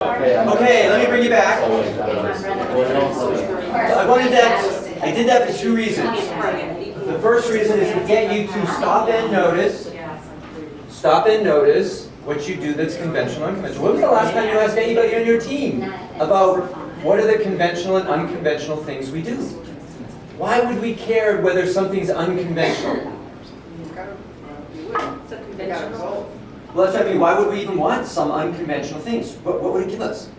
Okay, let me bring you back. I did that for two reasons. The first reason is to get you to stop and notice what you do that's conventional and unconventional. When was the last time you asked anybody on your team about what are the conventional and unconventional things we do? Why would we care whether something's unconventional? Well, that's what I mean. Why would we even want some unconventional things? What would it give us?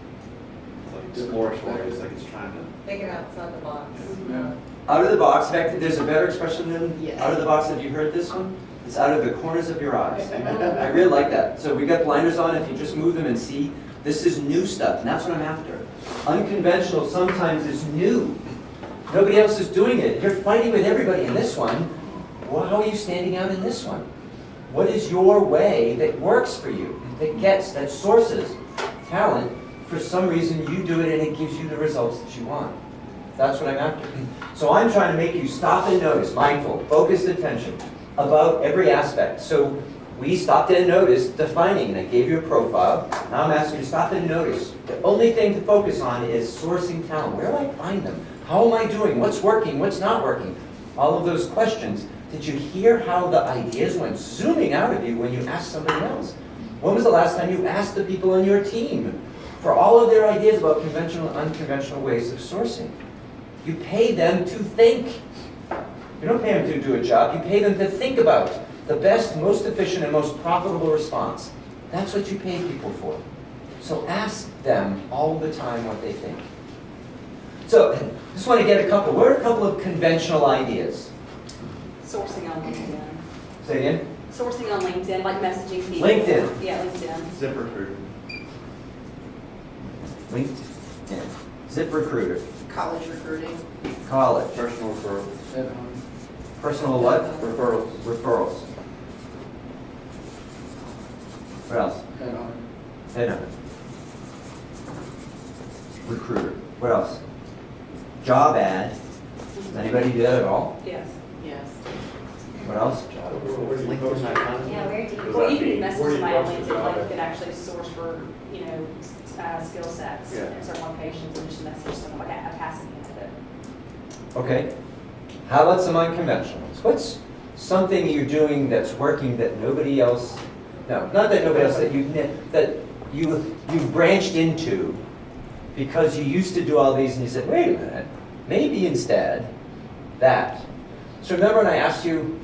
It's exploratory. It's like it's trying to think it outside the box. Yeah. Out of the box. In fact, there's a better expression than out of the box. Have you heard this one? It's out of the corners of your eyes. I really like that. So we got blinders on. If you just move them and see, this is new stuff, and that's what I'm after. Unconventional sometimes is new. Nobody else is doing it. You're fighting with everybody in this one. Well, how are you standing out in this one? What is your way that works for you, that sources talent? For some reason, you do it and it gives you the results that you want. That's what I'm after. So I'm trying to make you stop and notice, mindful, focused attention about every aspect. So we stopped and noticed defining, and I gave you a profile. Now I'm asking you to stop and notice. The only thing to focus on is sourcing talent. Where do I find them? How am I doing? What's working? What's not working? All of those questions. Did you hear how the ideas went zooming out of you when you asked somebody else? When was the last time you asked the people on your team for all of their ideas about conventional and unconventional ways of sourcing? You pay them to think. You don't pay them to do a job. You pay them to think about the best, most efficient, and most profitable response. That's what you pay people for. So ask them all the time what they think. So I just want to get a couple. What are a couple of conventional ideas? Sourcing on LinkedIn. Say again? Sourcing on LinkedIn, like messaging people. LinkedIn. Yeah, LinkedIn. ZipRecruiter. LinkedIn. ZipRecruiter. College recruiting. College. Personal referrals. Personal what? Referrals. Referrals. What else? Headhunter. Recruiter. What else? Job ad. Does anybody do that at all? Yes. Yes. What else? Where do you post that content? Yeah, where do you? Well, you can message somebody on LinkedIn, like you could actually source for, skill sets Yeah. in certain locations and just message someone like a passive candidate. Okay. How about some unconventionals? What's something you're doing that's working that nobody else? No, not that nobody else. That you branched into because you used to do all these and you said, wait a minute, maybe instead that. So remember when I asked you,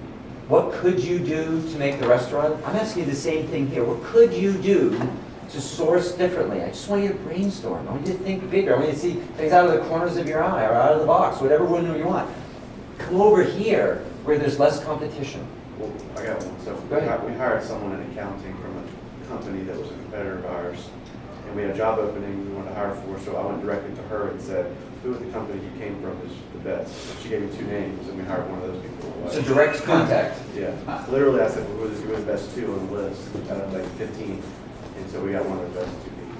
what could you do to make the restaurant? I'm asking you the same thing here. What could you do to source differently? I just want you to brainstorm. I want you to think bigger. I want you to see things out of the corners of your eye or out of the box, whatever window you want. Come over here where there's less competition. Well, I got one. So Go ahead. we hired someone in accounting from a company that was a competitor of ours. And we had a job opening we wanted to hire for, so I went directly to her and said, who at the company you came from is the best? And she gave me 2 names, and we hired one of those people. So direct contact. Yeah. Literally, I said, well, who are the best 2 on the list out of like 15? And so we got one of the best 2 people.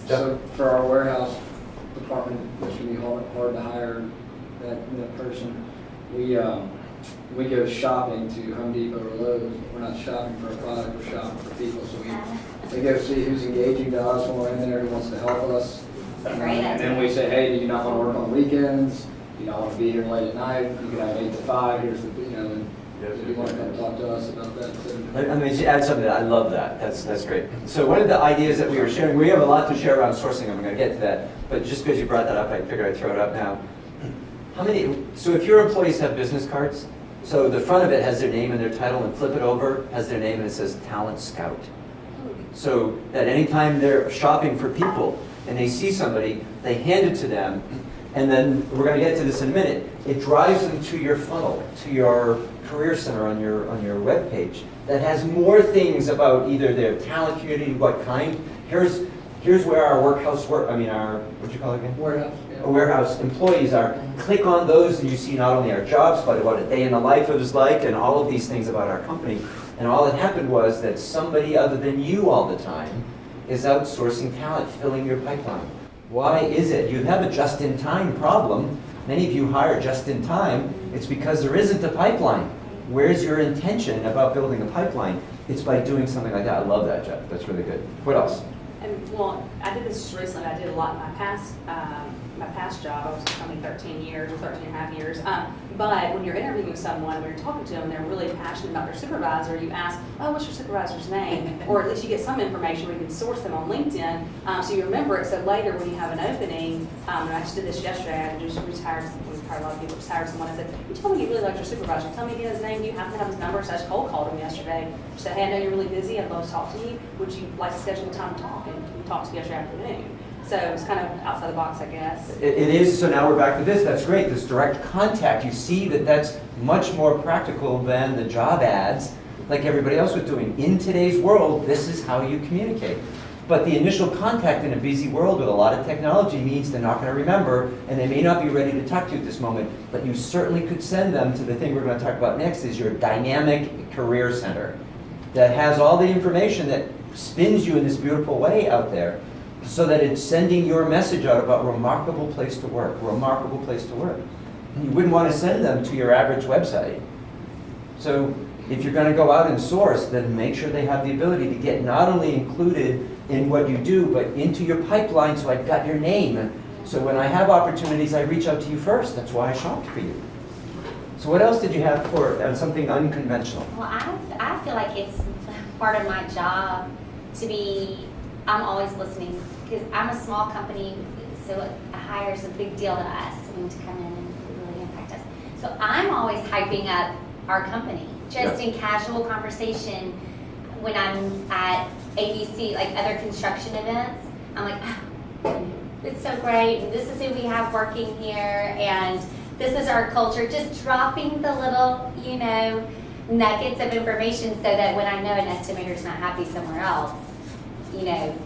So for our warehouse department, which would be hard to hire that person, we go shopping to Home Depot or Lowe's. We're not shopping for a product, we're shopping for people. So we go see who's engaging to us when we're in there, who wants to help us. And then we say, hey, do you not want to work on weekends? Do you not want to be here late at night? You can have 8 to 5. Here's the, and if you want to come talk to us about that. So. Let me just add something to that. I love that. That's great. So one of the ideas that we were sharing, we have a lot to share around sourcing. I'm going to get to that. But just because you brought that up, I figured I'd throw it up now. So if your employees have business cards, so the front of it has their name and their title, and flip it over, has their name and it says Talent Scout. So that anytime they're shopping for people and they see somebody, they hand it to them, and then we're going to get to this in a minute. It drives them to your funnel, to your career center on your web page that has more things about either their talent community, what kind. Here's where our what'd you call it again? Warehouse. Yeah. Warehouse employees are. Click on those and you see not only our jobs, but what a day in the life is like and all of these things about our company. And all that happened was that somebody other than you all the time is outsourcing talent, filling your pipeline. Why is it? You have a just-in-time problem. Many of you hire just-in-time. It's because there isn't a pipeline. Where's your intention about building a pipeline? It's by doing something like that. I love that, Jeff. That's really good. What else? And well, I did this just recently. I did a lot in my past job. I was with only 13 years or 13 and a half years. But when you're interviewing someone, when you're talking to them, they're really passionate about their supervisor. You ask, oh, what's your supervisor's name? Or at least you get some information where you can source them on LinkedIn, so you remember it. So later when you have an opening, and I just did this yesterday, I just retired a lot of people just hired someone. I said, you told me you really liked your supervisor. Tell me again his name. Do you happen to have his number? So I just cold called him yesterday. She said, hey, I know you're really busy. I'd love to talk to you. Would you like to schedule a time to talk? And we talked yesterday afternoon. So it's kind of outside the box, I guess. It is, so now we're back to this, that's great, this direct contact. You see that that's much more practical than the job ads like everybody else was doing. In today's world, this is how you communicate. But the initial contact in a busy world with a lot of technology means they're not going to remember, and they may not be ready to talk to you at this moment, but you certainly could send them to the thing we're going to talk about next, is your dynamic career center that has all the information that spins you in this beautiful way out there, so that it's sending your message out about remarkable place to work, remarkable place to work. And you wouldn't want to send them to your average website. So if you're going to go out and source, then make sure they have the ability to get not only included in what you do, but into your pipeline, so I've got your name. So when I have opportunities, I reach out to you first. That's why I shopped for you. So what else did you have for something unconventional? Well, I feel like it's part of my job to be, I'm always listening, because I'm a small company, so a hire is a big deal to us, someone to come in and really impact us. So I'm always hyping up our company, just in casual conversation. When I'm at ABC, like other construction events, I'm like, oh, it's so great, and this is who we have working here, and this is our culture. Just dropping the little, nuggets of information, so that when I know an estimator's not happy somewhere else,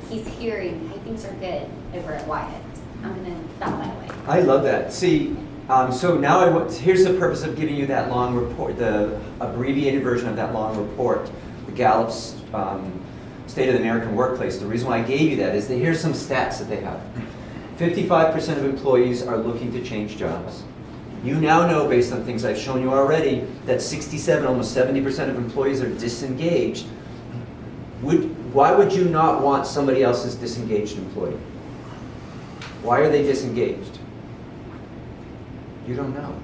he's hearing, hey, things are good over at Wyatt. I'm going to felt that way. I love that. See, so now here's the purpose of giving you that long report, the abbreviated version of that long report, the Gallup's State of the American Workplace. The reason why I gave you that is that here's some stats that they have. 55% of employees are looking to change jobs. You now know, based on things I've shown you already, that 67, almost 70% of employees are disengaged. Why would you not want somebody else's disengaged employee? Why are they disengaged? You don't know.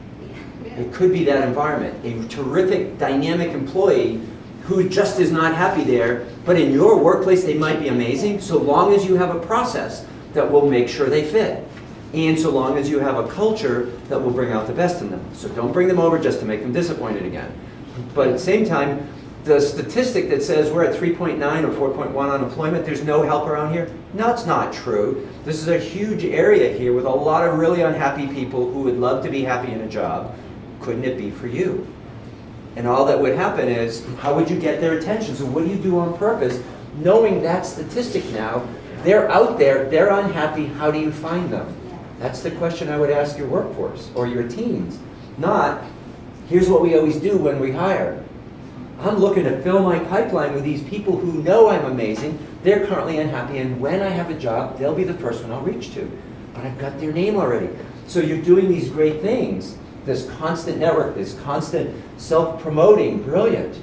It could be that environment. A terrific, dynamic employee who just is not happy there, but in your workplace they might be amazing, so long as you have a process that will make sure they fit. And so long as you have a culture that will bring out the best in them. So don't bring them over just to make them disappointed again. But at the same time, the statistic that says we're at 3.9 or 4.1 unemployment, there's no help around here, no, it's not true. This is a huge area here with a lot of really unhappy people who would love to be happy in a job. Couldn't it be for you? And all that would happen is, how would you get their attention? So what do you do on purpose? Knowing that statistic now, they're out there, they're unhappy, how do you find them? That's the question I would ask your workforce or your teams. Not, here's what we always do when we hire. I'm looking to fill my pipeline with these people who know I'm amazing, they're currently unhappy, and when I have a job, they'll be the first one I'll reach to. But I've got their name already. So you're doing these great things, this constant network, this constant self-promoting, brilliant.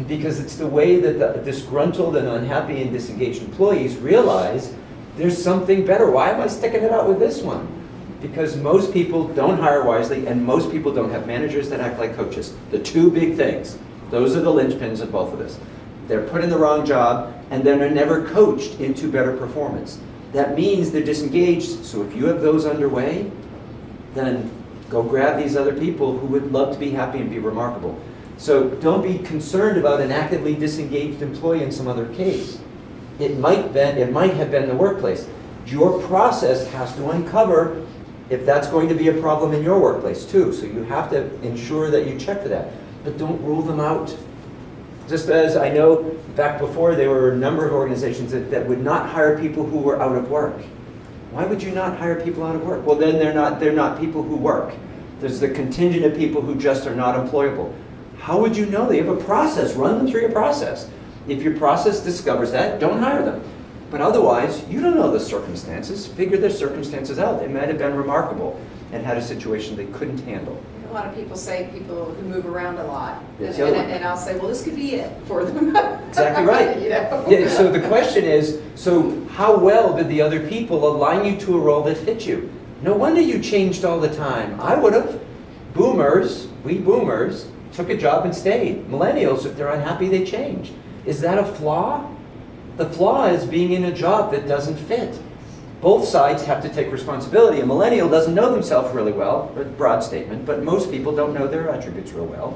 Because it's the way that the disgruntled and unhappy and disengaged employees realize there's something better. Why am I sticking it out with this one? Because most people don't hire wisely, and most people don't have managers that act like coaches. The two big things. Those are the linchpins of both of this. They're put in the wrong job, and then they're never coached into better performance. That means they're disengaged. So if you have those underway, then go grab these other people who would love to be happy and be remarkable. So don't be concerned about an actively disengaged employee in some other case. It might have been the workplace. Your process has to uncover if that's going to be a problem in your workplace too. So you have to ensure that you check for that. But don't rule them out. Just as I know back before, there were a number of organizations that would not hire people who were out of work. Why would you not hire people out of work? Well, then they're not people who work. There's the contingent of people who just are not employable. How would you know? They have a process. Run them through your process. If your process discovers that, don't hire them. But otherwise, you don't know the circumstances. Figure the circumstances out. They might have been remarkable and had a situation they couldn't handle. lot of people say people who move around a lot. That's And the other one. and I'll say, well, this could be it for them. Exactly right. You know? Yeah, so the question is, so how well did the other people align you to a role that fit you? No wonder you changed all the time. I would have. We boomers, took a job and stayed. Millennials, if they're unhappy, they change. Is that a flaw? The flaw is being in a job that doesn't fit. Both sides have to take responsibility. A millennial doesn't know themselves really well, a broad statement, but most people don't know their attributes real well,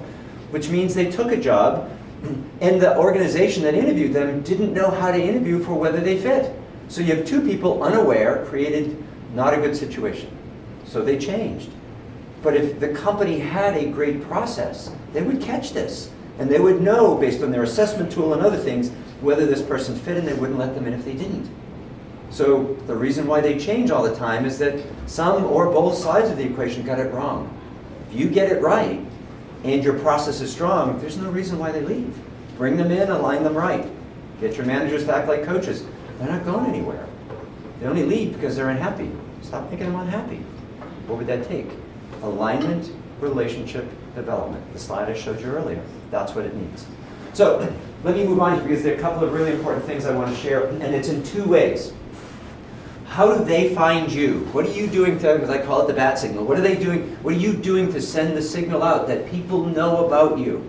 which means they took a job and the organization that interviewed them didn't know how to interview for whether they fit. So you have two people unaware, created not a good situation. So they changed. But if the company had a great process, they would catch this. And they would know, based on their assessment tool and other things, whether this person fit, and they wouldn't let them in if they didn't. So the reason why they change all the time is that some or both sides of the equation got it wrong. If you get it right, and your process is strong, there's no reason why they leave. Bring them in, align them right. Get your managers to act like coaches. They're not going anywhere. They only leave because they're unhappy. Stop making them unhappy. What would that take? Alignment, relationship, development. The slide I showed you earlier. That's what it needs. So let me move on because there are a couple of really important things I want to share, and it's in two ways. How do they find you? What are you doing to, as I call it, the bat signal? What are they doing? What are you doing to send the signal out that people know about you?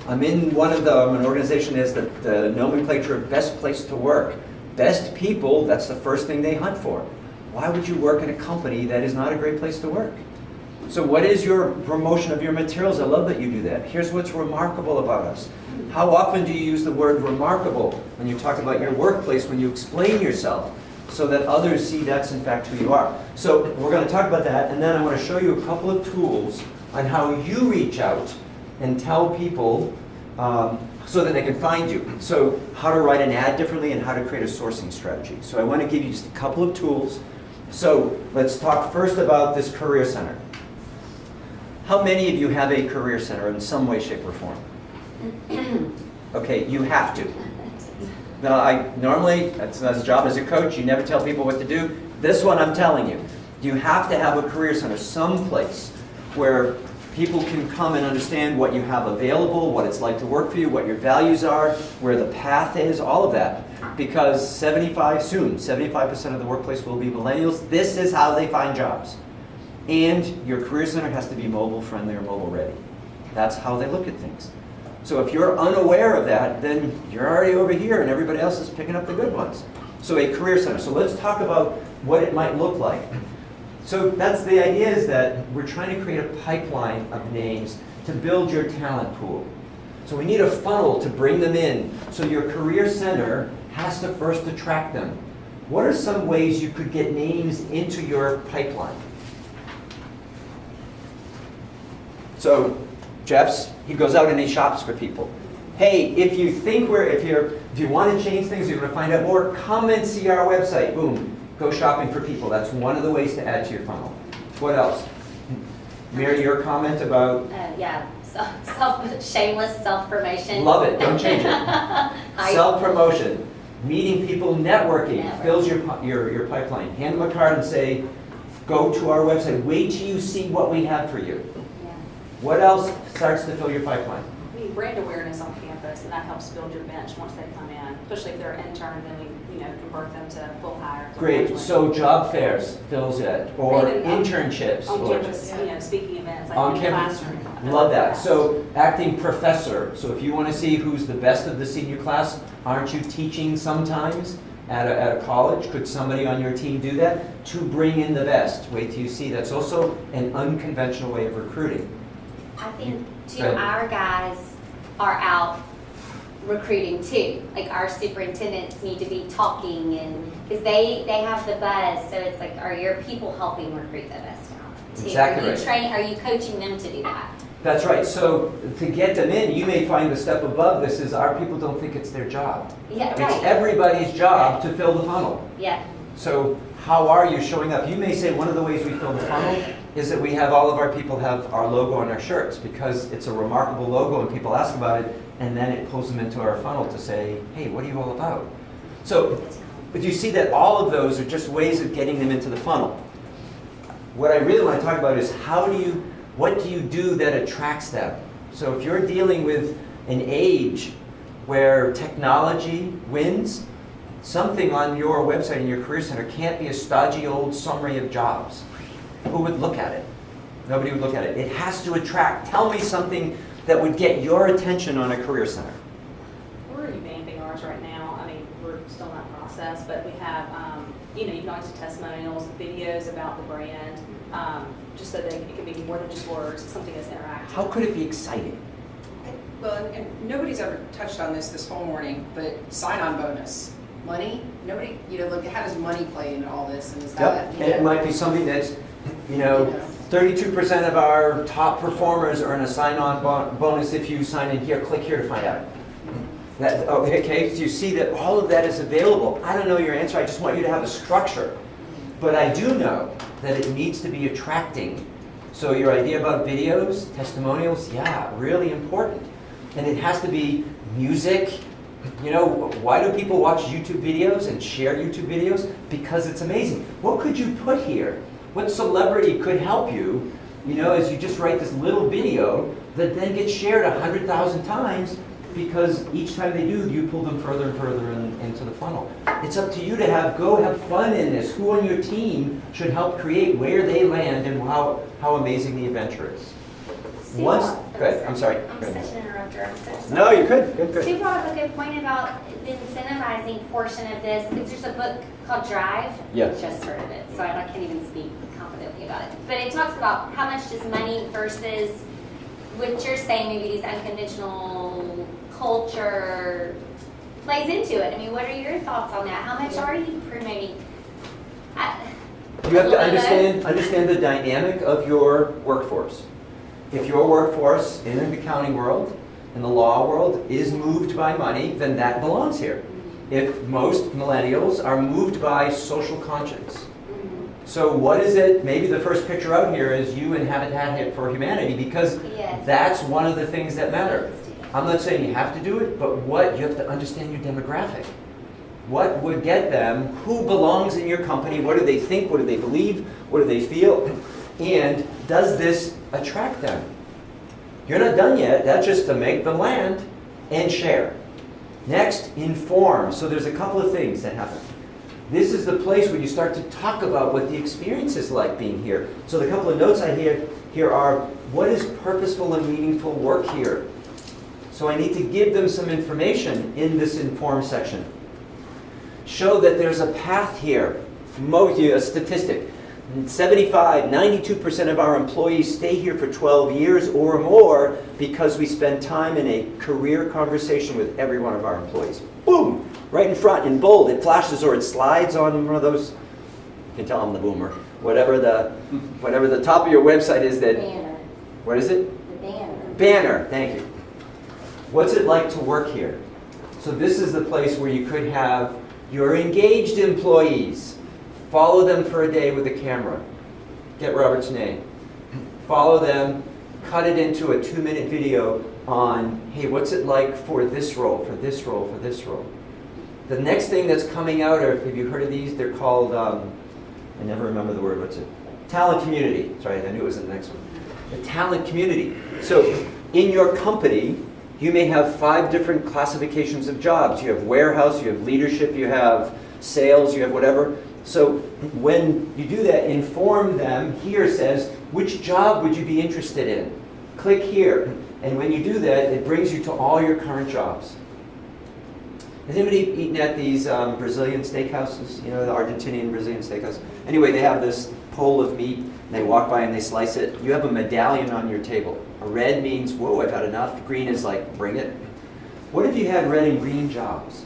I'm in an organization that is the nomenclature of best place to work. Best people, that's the first thing they hunt for. Why would you work in a company that is not a great place to work? So what is your promotion of your materials? I love that you do that. Here's what's remarkable about us. How often do you use the word remarkable when you talk about your workplace, when you explain yourself, so that others see that's in fact who you are? So we're going to talk about that, and then I want to show you a couple of tools on how you reach out and tell people so that they can find you. So how to write an ad differently and how to create a sourcing strategy. So I want to give you just a couple of tools. So let's talk first about this career center. How many of you have a career center in some way, shape, or form? Okay, you have to. Now, normally, that's a job as a coach, you never tell people what to do. This one, I'm telling you. You have to have a career center someplace where people can come and understand what you have available, what it's like to work for you, what your values are, where the path is, all of that. Because 75% of the workplace will be millennials. This is how they find jobs. And your career center has to be mobile friendly or mobile ready. That's how they look at things. So if you're unaware of that, then you're already over here and everybody else is picking up the good ones. So a career center. So let's talk about what it might look like. So that's the idea, is that we're trying to create a pipeline of names to build your talent pool. So we need a funnel to bring them in. So your career center has to first attract them. What are some ways you could get names into your pipeline? So Jeff's, he goes out and he shops for people. Hey, if you think if you want to change things, you're going to find out more, come and see our website. Boom, go shopping for people. That's one of the ways to add to your funnel. What else? Mary, your comment about? Shameless self-promotion. Love it, don't change it. Self-promotion, meeting people, networking, fills your pipeline. Hand them a card and say, go to our website. Wait till you see what we have for you. What else starts to fill your pipeline? I mean, brand awareness on campus, and that helps build your bench once they come in. Especially if they're an intern, then we convert them to full hire. Great. So job fairs fills it, or Even internships, on or campus, speaking events like on in the campus. classroom. Love that. So acting professor. So if you want to see who's the best of the senior class, aren't you teaching sometimes at a college? Could somebody on your team do that to bring in the best? Wait till you see. That's also an unconventional way of recruiting. I think too, Right. our guys are out recruiting too. Like our superintendents need to be talking, and because they have the buzz, so it's like, are your people helping recruit the best talent too? Exactly right. Are you coaching them to do that? That's right. So to get them in, you may find the step above this is our people don't think it's their job. Yeah, It's right. everybody's job to fill the funnel. Yeah. So how are you showing up? You may say one of the ways we fill the funnel is that we have all of our people have our logo on our shirts because it's a remarkable logo and people ask about it, and then it pulls them into our funnel to say, hey, what are you all about? So, but you see that all of those are just ways of getting them into the funnel. What I really want to talk about is how do you What do you do that attracts them? So if you're dealing with an age where technology wins, something on your website in your career center can't be a stodgy old summary of jobs. Who would look at it? Nobody would look at it. It has to attract. Tell me something that would get your attention on a career center. We're revamping ours right now. I mean, we're still in that process, but we have, you know, you can always do testimonials, videos about the brand, just so that it can be more than just words, something that's interactive. How could it be exciting? Well, and nobody's ever touched on this whole morning, but sign-on bonus, money, nobody, you know, look, how does money play into all this, and is that? Yep, and it might be something that's, you know, 32% of our top performers earn a sign-on bonus if you sign in here, click here to find out. That, okay, so you see that all of that is available. I don't know your answer, I just want you to have a structure. But I do know that it needs to be attracting. So your idea about videos, testimonials, yeah, really important. And it has to be music. You know, why do people watch YouTube videos and share YouTube videos? Because it's amazing. What could you put here? What celebrity could help you, you know, as you just write this little video that then gets shared 100,000 times, because each time they do, you pull them further and further into the funnel. It's up to you to go have fun in this. Who on your team should help create where they land and how amazing the adventure is. Sue Once, brought- good, I'm sorry. I'm Go ahead. such an interrupter, I'm so sorry. No, you're good, good. Sue brought up a good point about the incentivizing portion of this, because there's a book called Drive. Yeah. I just heard of it, so I can't even speak confidently about it. But it talks about how much does money versus what you're saying, maybe these unconventional culture plays into it. I mean, what are your thoughts on that? How much are you promoting? You have to understand the dynamic of your workforce. If your workforce in the accounting world, in the law world, is moved by money, then that belongs here. If most millennials are moved by social conscience. So what is it, maybe the first picture out here is you in Habitat for Humanity, because Yes. that's one of the things that matter. I'm not saying you have to do it, but you have to understand your demographic. What would get them, who belongs in your company, what do they think, what do they believe, what do they feel, and does this attract them? You're not done yet, that's just to make them land and share. Next, inform. So there's a couple of things that happen. This is the place where you start to talk about what the experience is like being here. So the couple of notes I hear here are, what is purposeful and meaningful work here? So I need to give them some information in this inform section. Show that there's a path here. A statistic. 92% of our employees stay here for 12 years or more because we spend time in a career conversation with every one of our employees. Boom! Right in front, in bold, it flashes or it slides on one of those, you can tell I'm the boomer, whatever the top of your website is that, Banner. what is it? The banner. Banner, thank you. What's it like to work here? So this is the place where you could have your engaged employees. Follow them for a day with a camera. Get Robert's name. Follow them, cut it into a 2-minute video on, hey, what's it like for this role, for this role, for this role. The next thing that's coming out, or have you heard of these? They're called, I never remember the word, what's it? Talent community. Sorry, I knew it was the next one. The talent community. So in your company, you may have 5 different classifications of jobs. You have warehouse, you have leadership, you have sales, you have whatever. So when you do that, inform them. Here says, which job would you be interested in? Click here. And when you do that, it brings you to all your current jobs. Has anybody eaten at these Brazilian steakhouses? You know, the Argentinian Brazilian steakhouse? Anyway, they have this pole of meat, and they walk by and they slice it. You have a medallion on your table. A red means, whoa, I've had enough. Green is like, bring it. What if you had red and green jobs?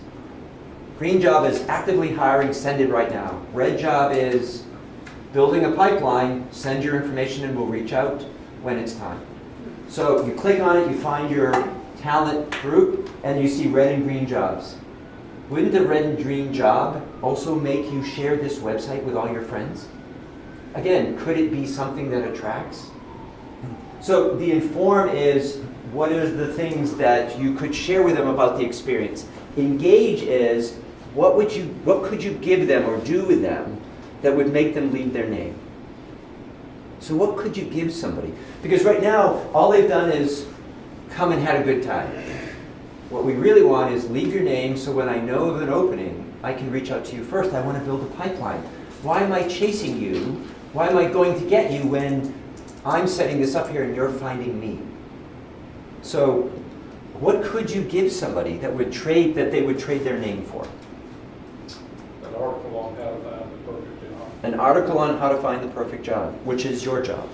Green job is actively hiring, send it right now. Red job is building a pipeline, send your information and we'll reach out when it's time. So you click on it, you find your talent group, and you see red and green jobs. Wouldn't the red and green job also make you share this website with all your friends? Again, could it be something that attracts? So the inform is, what are the things that you could share with them about the experience? Engage is, what could you give them or do with them that would make them leave their name? So what could you give somebody? Because right now, all they've done is come and had a good time. What we really want is leave your name so when I know of an opening, I can reach out to you first. I want to build a pipeline. Why am I chasing you? Why am I going to get you when I'm setting this up here and you're finding me? So what could you give somebody that they would trade their name for? An article on how to find the perfect job. An article on how to find the perfect job, which is your job.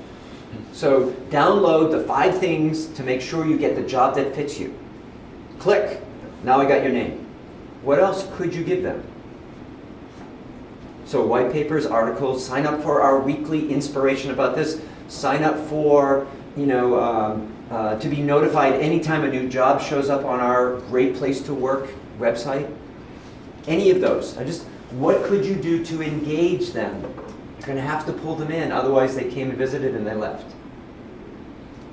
So download the 5 things to make sure you get the job that fits you. Click. Now I got your name. What else could you give them? So white papers, articles, sign up for our weekly inspiration about this. Sign up for, to be notified anytime a new job shows up on our Great Place to Work website. Any of those. What could you do to engage them? You're going to have to pull them in, otherwise they came and visited and they left.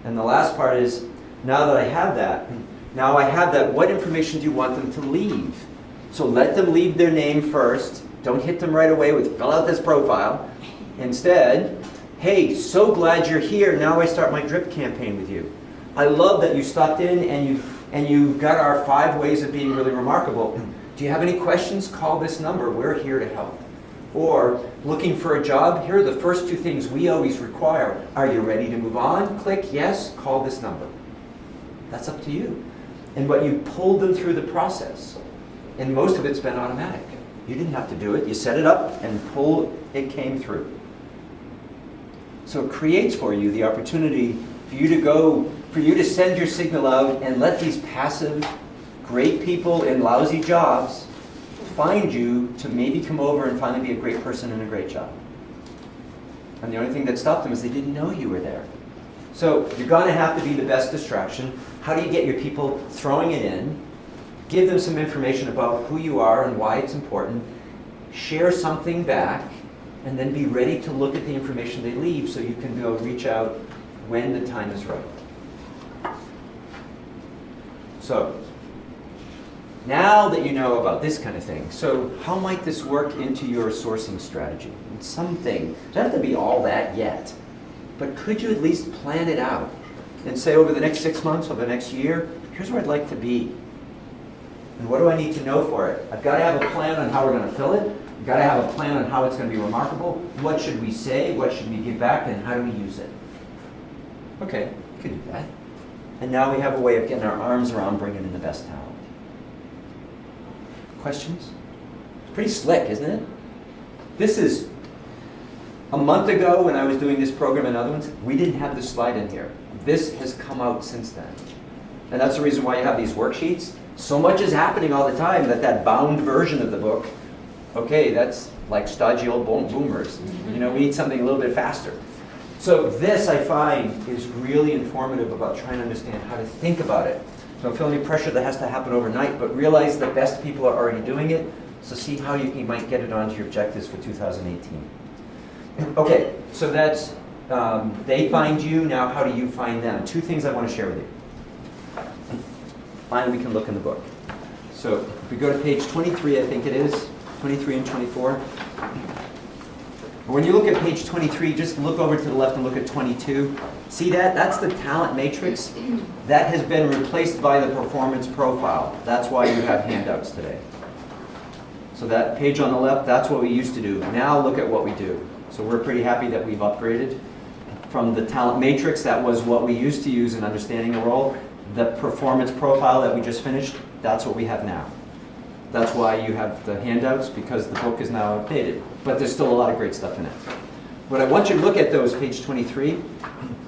And the last part is, now that I have that, what information do you want them to leave? So let them leave their name first. Don't hit them right away with fill out this profile. Instead, hey, so glad you're here. Now I start my drip campaign with you. I love that you stopped in and you got our 5 ways of being really remarkable. Do you have any questions? Call this number. We're here to help. Or looking for a job, here are the first 2 things we always require. Are you ready to move on? Click yes, call this number. That's up to you. And but you pulled them through the process. And most of it's been automatic. You didn't have to do it. You set it up and it came through. So it creates for you the opportunity for you to send your signal out and let these passive, great people in lousy jobs find you to maybe come over and finally be a great person in a great job. And the only thing that stopped them is they didn't know you were there. So you're going to have to be the best distraction. How do you get your people throwing it in? Give them some information about who you are and why it's important. Share something back, and then be ready to look at the information they leave so you can go reach out when the time is right. So now that you know about this kind of thing, so how might this work into your sourcing strategy? It's something. It doesn't have to be all that yet, but could you at least plan it out and say over the next 6 months, over the next year, here's where I'd like to be. And what do I need to know for it? I've got to have a plan on how we're going to fill it. I've got to have a plan on how it's going to be remarkable. What should we say? What should we give back? And how do we use it? Okay, we could do that. And now we have a way of getting our arms around bringing in the best talent. Questions? It's pretty slick, isn't it? This is a month ago when I was doing this program and other ones, we didn't have this slide in here. This has come out since then. And that's the reason why you have these worksheets. So much is happening all the time that bound version of the book, okay, that's like stodgy old boomers. We need something a little bit faster. So this, I find, is really informative about trying to understand how to think about it. Don't feel any pressure that has to happen overnight, but realize the best people are already doing it, so see how you might get it onto your objectives for 2018. Okay, so that's, they find you, now how do you find them? 2 things I want to share with you. Finally, we can look in the book. So if we go to page 23, I think it is, 23 and 24. When you look at page 23, just look over to the left and look at 22. See that? That's the talent matrix. That has been replaced by the performance profile. That's why you have handouts today. So that page on the left, that's what we used to do. Now look at what we do. So we're pretty happy that we've upgraded from the talent matrix. That was what we used to use in understanding the role. The performance profile that we just finished, that's what we have now. That's why you have the handouts, because the book is now updated. But there's still a lot of great stuff in it. What I want you to look at, though, is page 23.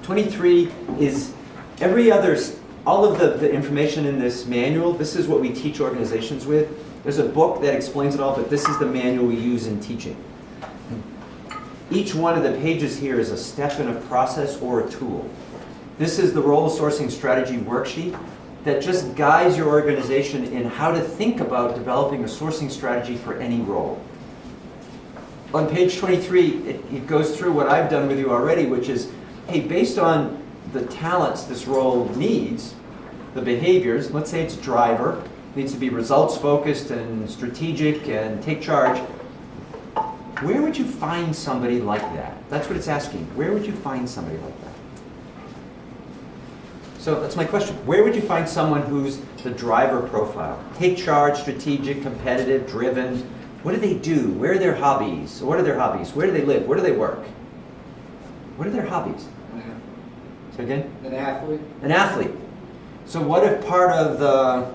23 is all of the information in this manual. This is what we teach organizations with. There's a book that explains it all, but this is the manual we use in teaching. Each one of the pages here is a step in a process or a tool. This is the role sourcing strategy worksheet that just guides your organization in how to think about developing a sourcing strategy for any role. On page 23, it goes through what I've done with you already, which is, hey, based on the talents this role needs, the behaviors, let's say it's driver, needs to be results focused and strategic and take charge. Where would you find somebody like that? That's what it's asking. Where would you find somebody like that? So that's my question. Where would you find someone who's the driver profile? Take charge, strategic, competitive, driven. What do they do? Where are their hobbies? What are their hobbies? Where do they live? Where do they work? What are their hobbies? So again? An athlete. An athlete. So what if part of the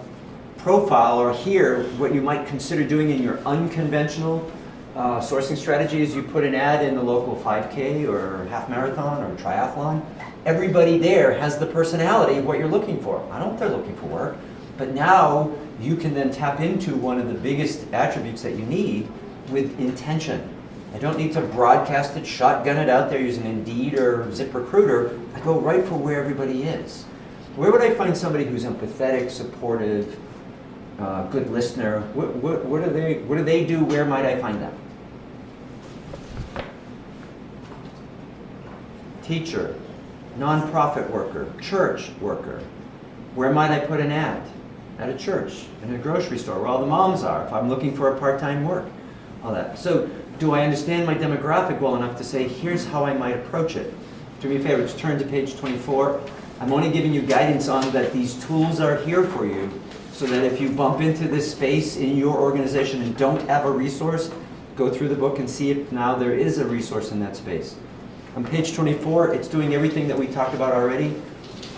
profile, or here, what you might consider doing in your unconventional sourcing strategy is you put an ad in the local 5K or half marathon or triathlon. Everybody there has the personality of what you're looking for. I don't know if they're looking for work, but now you can then tap into one of the biggest attributes that you need with intention. I don't need to broadcast it, shotgun it out there using Indeed or ZipRecruiter. I go right for where everybody is. Where would I find somebody who's empathetic, supportive, good listener? What do they do? Where might I find them? Teacher, nonprofit worker, church worker. Where might I put an ad? At a church, in a grocery store, where all the moms are, if I'm looking for a part-time work, all that. So do I understand my demographic well enough to say, here's how I might approach it? Do me a favor, just turn to page 24. I'm only giving you guidance on that these tools are here for you, so that if you bump into this space in your organization and don't have a resource, go through the book and see if now there is a resource in that space. On page 24, it's doing everything that we talked about already,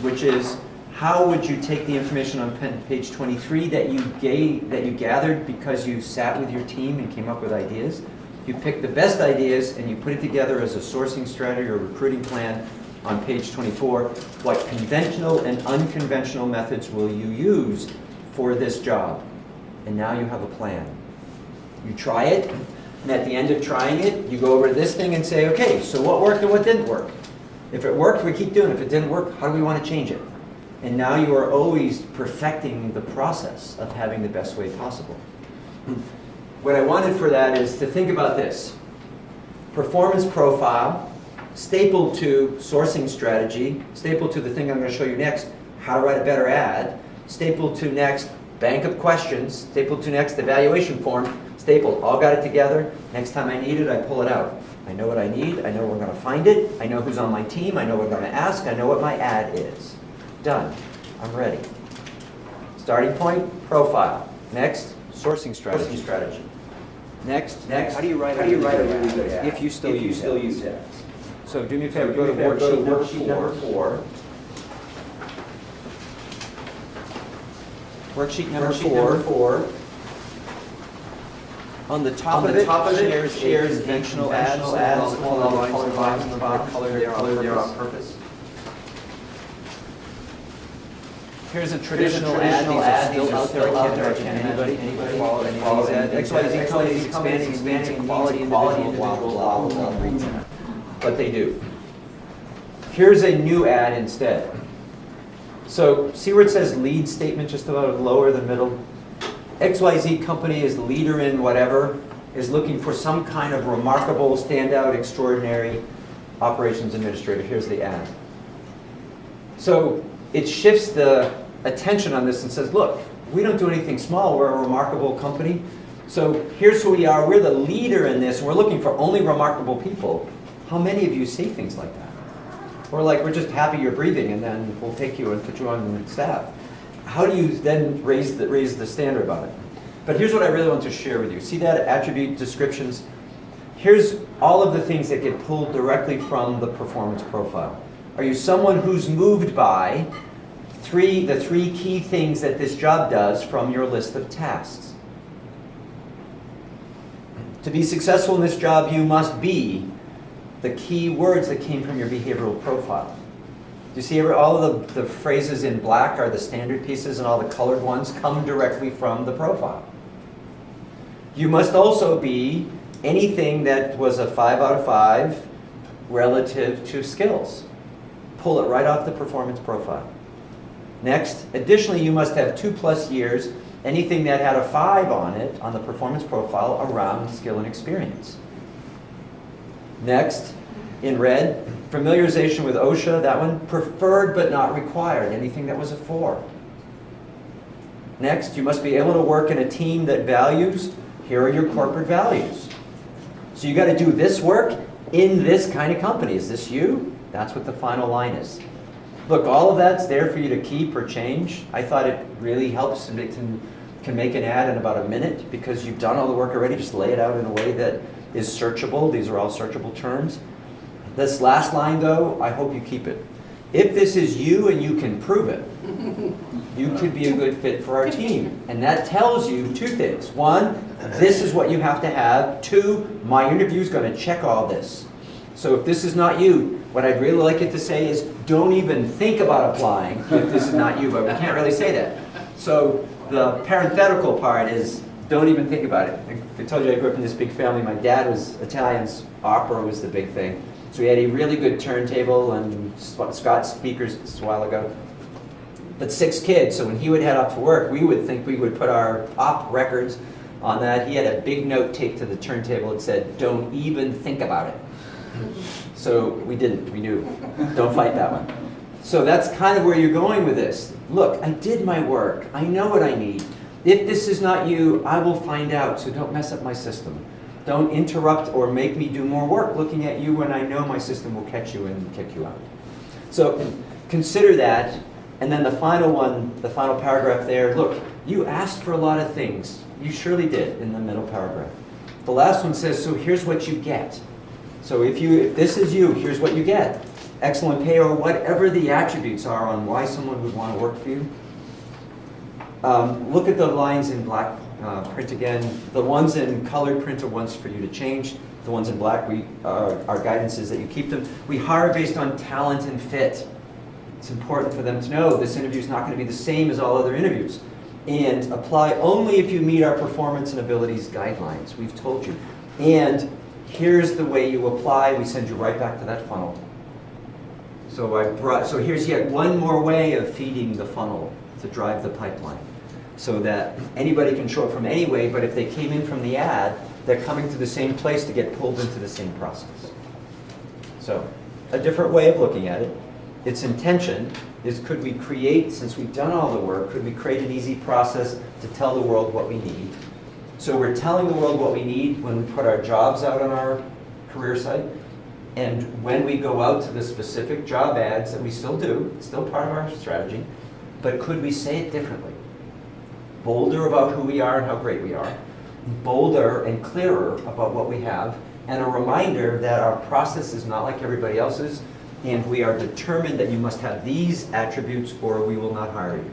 which is how would you take the information on page 23 that you gathered because you sat with your team and came up with ideas. You pick the best ideas and you put it together as a sourcing strategy or recruiting plan on page 24. What conventional and unconventional methods will you use for this job? And now you have a plan. You try it, and at the end of trying it, you go over this thing and say, okay, so what worked and what didn't work? If it worked, we keep doing it. If it didn't work, how do we want to change it? And now you are always perfecting the process of having the best way possible. What I wanted for that is to think about this. Performance profile, stapled to sourcing strategy, stapled to the thing I'm going to show you next, how to write a better ad, stapled to next, bank of questions, stapled to next, evaluation form, stapled, all got it together. Next time I need it, I pull it out. I know what I need, I know where I'm going to find it, I know who's on my team, I know what I'm going to ask, I know what my ad is. Done. I'm ready. Starting point, profile. Next, sourcing strategy. Next, how do you write a really good ad? If you still use ads. So do me a favor, go to worksheet number 4. Worksheet number 4. On the top of it, shares conventional ads, all the colored lines on the bottom, they're on purpose. Here's a traditional ad. These are still out there. Can anybody follow any of these ads? XYZ companies expanding quality individual retail. But they do. Here's a new ad instead. So see where it says lead statement just about lower the middle? XYZ company is the leader in whatever, is looking for some kind of remarkable, standout, extraordinary operations administrator. Here's the ad. So it shifts the attention on this and says, look, we don't do anything small. We're a remarkable company. So here's who we are. We're the leader in this. We're looking for only remarkable people. How many of you say things like that? Or like, we're just happy you're breathing and then we'll take you and put you on the staff. How do you then raise the standard about it? But here's what I really want to share with you. See that attribute descriptions? Here's all of the things that get pulled directly from the performance profile. Are you someone who's moved by the three key things that this job does from your list of tasks? To be successful in this job, you must be the key words that came from your behavioral profile. Do you see all of the phrases in black are the standard pieces and all the colored ones come directly from the profile. You must also be anything that was a 5 out of 5 relative to skills. Pull it right off the performance profile. Next, additionally, you must have 2+ years, anything that had a 5 on it, on the performance profile, around skill and experience. Next, in red, familiarization with OSHA, that one, preferred but not required, anything that was a 4. Next, you must be able to work in a team that values, here are your corporate values. So you got to do this work in this kind of company. Is this you? That's what the final line is. Look, all of that's there for you to keep or change. I thought it really helps and it can make an ad in about a minute because you've done all the work already. Just lay it out in a way that is searchable. These are all searchable terms. This last line, though, I hope you keep it. If this is you and you can prove it, you could be a good fit for our team. And that tells you two things. One, this is what you have to have. Two, my interview is going to check all this. So if this is not you, what I'd really like it to say is don't even think about applying if this is not you, but we can't really say that. So the parenthetical part is don't even think about it. I told you I grew up in this big family. My dad was Italian, opera was the big thing. So we had a really good turntable and Scott speakers a while ago. But 6 kids, so when he would head off to work, we would think we would put our pop records on that. He had a big note taped to the turntable that said, don't even think about it. So we didn't, we knew. Don't fight that one. So that's kind of where you're going with this. Look, I did my work. I know what I need. If this is not you, I will find out, so don't mess up my system. Don't interrupt or make me do more work looking at you when I know my system will catch you and kick you out. So consider that. And then the final one, the final paragraph there, look, you asked for a lot of things. You surely did in the middle paragraph. The last one says, so here's what you get. So if this is you, here's what you get. Excellent pay or whatever the attributes are on why someone would want to work for you. Look at the lines in black print again. The ones in colored print are ones for you to change. The ones in black, our guidance is that you keep them. We hire based on talent and fit. It's important for them to know this interview is not going to be the same as all other interviews. And apply only if you meet our performance and abilities guidelines. We've told you. And here's the way you apply. We send you right back to that funnel. So here's yet one more way of feeding the funnel to drive the pipeline. So that anybody can show up from any way, but if they came in from the ad, they're coming to the same place to get pulled into the same process. So a different way of looking at it. Its intention is, could we create, since we've done all the work, could we create an easy process to tell the world what we need? So we're telling the world what we need when we put our jobs out on our career site, and when we go out to the specific job ads that we still do, it's still part of our strategy, but could we say it differently? Bolder about who we are and how great we are, bolder and clearer about what we have, and a reminder that our process is not like everybody else's, and we are determined that you must have these attributes or we will not hire you.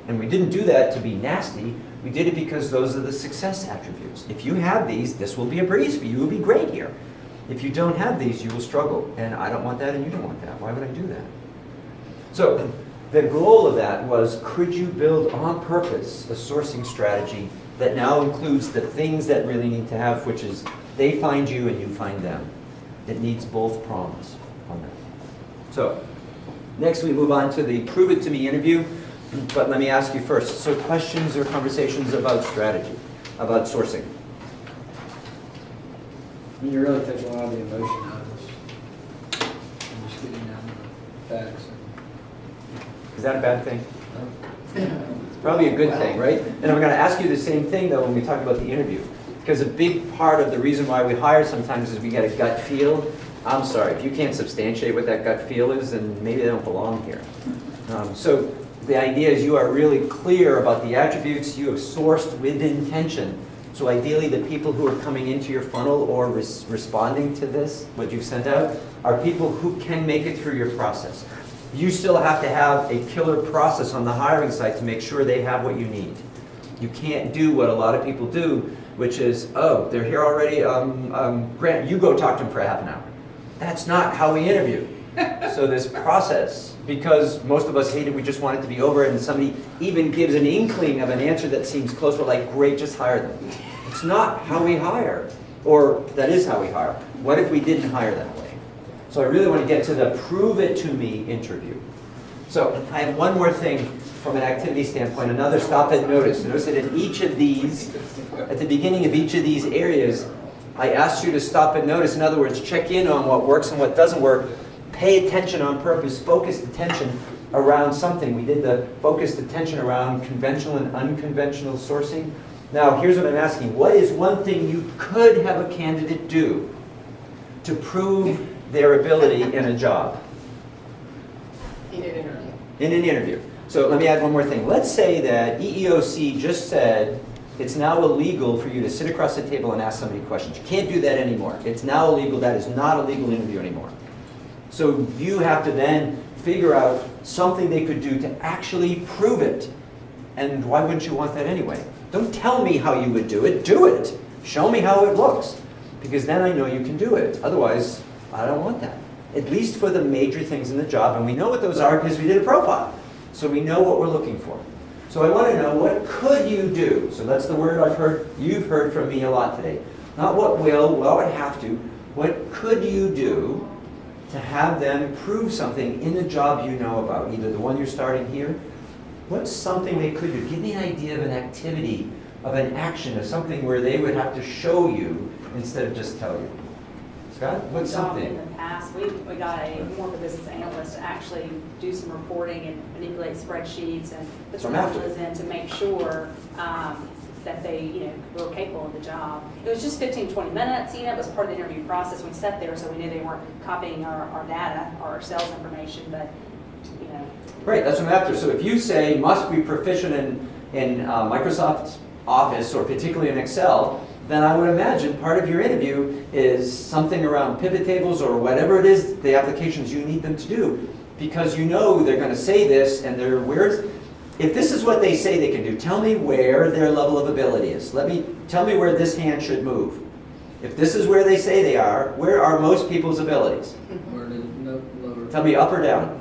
And we didn't do that to be nasty, we did it because those are the success attributes. If you have these, this will be a breeze for you, you will be great here. If you don't have these, you will struggle, and I don't want that and you don't want that. Why would I do that? So the goal of that was, could you build on purpose a sourcing strategy that now includes the things that really need to have, which is they find you and you find them. It needs both prongs on that. So next we move on to the prove it to me interview, but let me ask you first. So questions or conversations about strategy, about sourcing? You really take a lot of the emotion out of this. I'm just getting down to the facts. Is that a bad thing? It's probably a good thing, right? And I'm going to ask you the same thing, though, when we talk about the interview. Because a big part of the reason why we hire sometimes is we get a gut feel. I'm sorry, if you can't substantiate what that gut feel is, then maybe they don't belong here. So the idea is you are really clear about the attributes you have sourced with intention. So ideally, the people who are coming into your funnel or responding to this, what you've sent out, are people who can make it through your process. You still have to have a killer process on the hiring site to make sure they have what you need. You can't do what a lot of people do, which is, oh, they're here already, Grant, you go talk to them for half an hour. That's not how we interview. So this process, because most of us hate it, we just want it to be over, and somebody even gives an inkling of an answer that seems close, we're like, great, just hire them. It's not how we hire, or that is how we hire. What if we didn't hire that way? So I really want to get to the prove it to me interview. So I have one more thing from an activity standpoint, another stop and notice. Notice that in each of these, at the beginning of each of these areas, I asked you to stop and notice. In other words, check in on what works and what doesn't work. Pay attention on purpose, focused attention around something. We did the focused attention around conventional and unconventional sourcing. Now, here's what I'm asking. What is one thing you could have a candidate do to prove their ability in a job? In an interview. In an interview. So let me add one more thing. Let's say that EEOC just said it's now illegal for you to sit across the table and ask somebody questions. You can't do that anymore. It's now illegal. That is not a legal interview anymore. So you have to then figure out something they could do to actually prove it. And why wouldn't you want that anyway? Don't tell me how you would do it. Do it. Show me how it looks. Because then I know you can do it. Otherwise, I don't want that. At least for the major things in the job. And we know what those are because we did a profile. So we know what we're looking for. So I want to know, what could you do? So that's the word you've heard from me a lot today. Not what will, I have to. What could you do to have them prove something in the job you know about? Either the one you're starting here. What's something they could do? Give me an idea of an activity, of an action, of something where they would have to show you instead of just tell you. Scott, what's something? In the past, we got more of a business analyst to actually do some reporting and manipulate spreadsheets and put some formulas in to make sure that they, were capable of the job. It was just 15, 20 minutes. It was part of the interview process. We sat there, so we knew they weren't copying our data or our sales information, but, Right, that's what I'm after. So if you say must be proficient in Microsoft Office or particularly in Excel, then I would imagine part of your interview is something around pivot tables or whatever it is, the applications you need them to do. Because you know they're going to say this and if this is what they say they can do, tell me where their level of ability is. Tell me where this hand should move. If this is where they say they are, where are most people's abilities? Tell me up or down.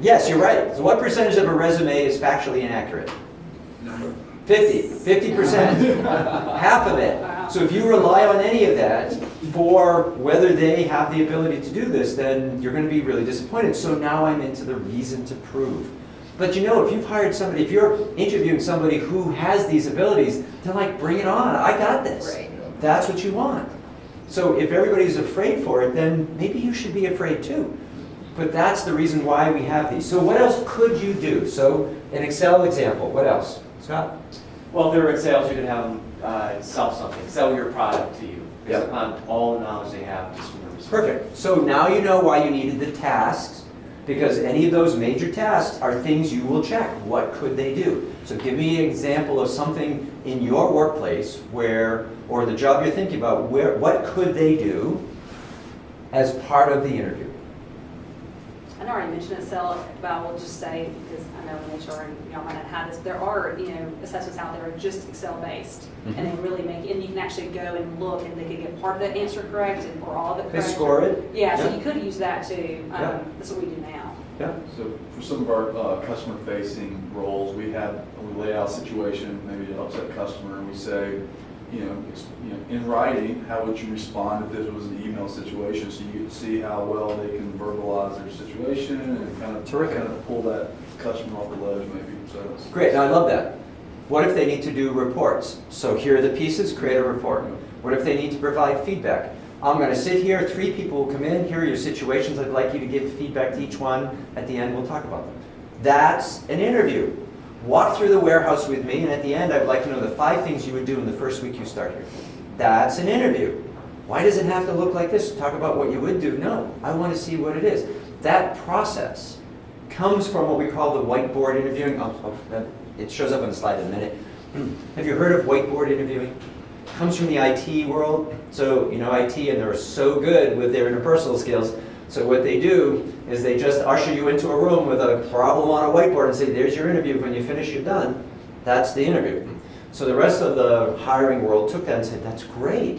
Yes, you're right. So what percentage of a resume is factually inaccurate? 50%. Half of it. So if you rely on any of that for whether they have the ability to do this, then you're going to be really disappointed. So now I'm into the reason to prove. But if you've hired somebody, if you're interviewing somebody who has these abilities, they're like, bring it on. I got this. Right. That's what you want. So if everybody's afraid for it, then maybe you should be afraid too. But that's the reason why we have these. So what else could you do? So an Excel example. What else? Scott? Well, if they were in sales, you could have them sell something, sell your product to you, based upon all the knowledge they have just from the research. Perfect. So now you know why you needed the tasks, because any of those major tasks are things you will check. What could they do? So give me an example of something in your workplace or the job you're thinking about, what could they do as part of the interview? I know I already mentioned Excel, but I will just say, because I know in HR and y'all might not have this, there are, assessments out there that are just Excel based. And they really and you can actually go and look and they can get part of that answer correct or all of it correct. They score it? Yeah, so you could use that too. That's what we do now. Yeah. So for some of our customer-facing roles, we lay out a situation, maybe an upset customer, and we say, in writing, how would you respond if this was an email situation? So you get to see how well they can verbalize their situation and kind of pull that customer off the ledge, maybe. So Great. Now I love that. What if they need to do reports? So here are the pieces. Create a report. What if they need to provide feedback? I'm going to sit here. 3 people will come in. Here are your situations. I'd like you to give feedback to each one. At the end, we'll talk about them. That's an interview. Walk through the warehouse with me, and at the end, I would like to know the 5 things you would do in the first week you start here. That's an interview. Why does it have to look like this? Talk about what you would do. No, I want to see what it is. That process comes from what we call the whiteboard interviewing. It shows up on the slide in a minute. Have you heard of whiteboard interviewing? It comes from the IT world. So, IT, and they're so good with their interpersonal skills. So what they do is they just usher you into a room with a problem on a whiteboard and say, there's your interview. When you finish, you're done. That's the interview. So the rest of the hiring world took that and said, that's great.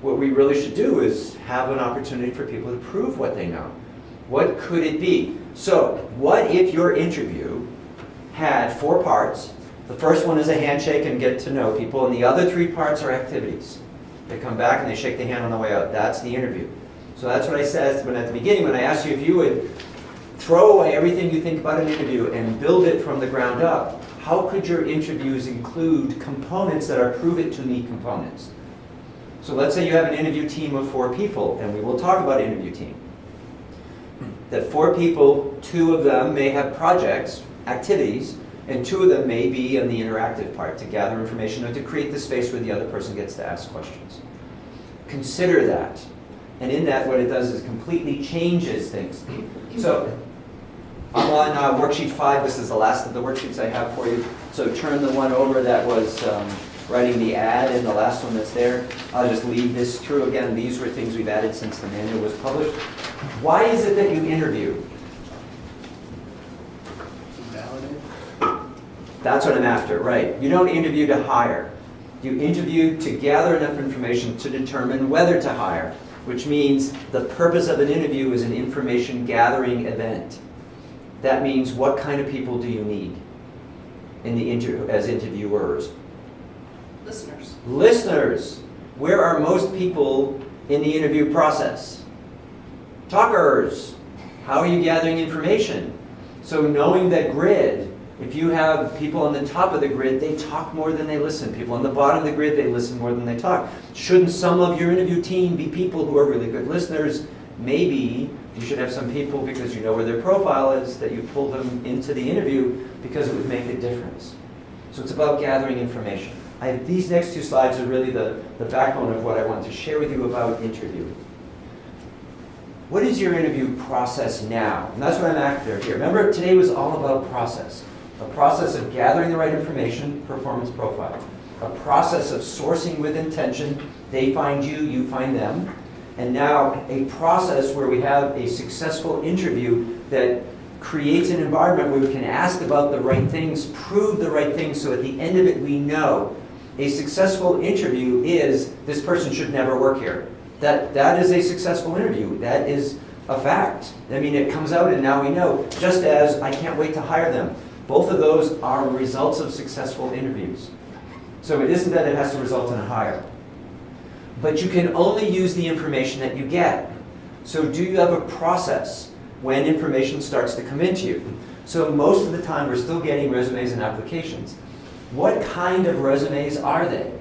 What we really should do is have an opportunity for people to prove what they know. What could it be? So what if your interview had 4 parts? The first one is a handshake and get to know people, and the other 3 parts are activities. They come back and they shake the hand on the way out. That's the interview. So that's what I said at the beginning when I asked you if you would throw away everything you think about an interview and build it from the ground up. How could your interviews include components that are prove it to me components? So let's say you have an interview team of 4 people, and we will talk about interview team. That 4 people, 2 of them may have projects, activities, And 2 of them may be on the interactive part, to gather information or to create the space where the other person gets to ask questions. Consider that. And in that, what it does is completely changes things. So I'm on worksheet 5. This is the last of the worksheets I have for you. So turn the one over that was writing the ad and the last one that's there. I'll just lead this through again. These were things we've added since the manual was published. Why is it that you interview? That's what I'm after, right. You don't interview to hire. You interview to gather enough information to determine whether to hire, which means the purpose of an interview is an information gathering event. That means what kind of people do you need in the as interviewers? Listeners. Listeners. Where are most people in the interview process? Talkers. How are you gathering information? So knowing that grid, if you have people on the top of the grid, they talk more than they listen. People on the bottom of the grid, they listen more than they talk. Shouldn't some of your interview team be people who are really good listeners? Maybe you should have some people, because you know where their profile is, that you pull them into the interview because it would make a difference. So it's about gathering information. These next 2 slides are really the backbone of what I want to share with you about interviewing. What is your interview process now? And that's what I'm after here. Remember, today was all about process. A process of gathering the right information, performance profile. A process of sourcing with intention. They find you, you find them. And now a process where we have a successful interview that creates an environment where we can ask about the right things, prove the right things, so at the end of it we know a successful interview is this person should never work here. That is a successful interview. That is a fact. I mean, it comes out and now we know. Just as I can't wait to hire them. Both of those are results of successful interviews. So it isn't that it has to result in a hire. But you can only use the information that you get. So do you have a process when information starts to come into you? So most of the time we're still getting resumes and applications. What kind of resumes are they?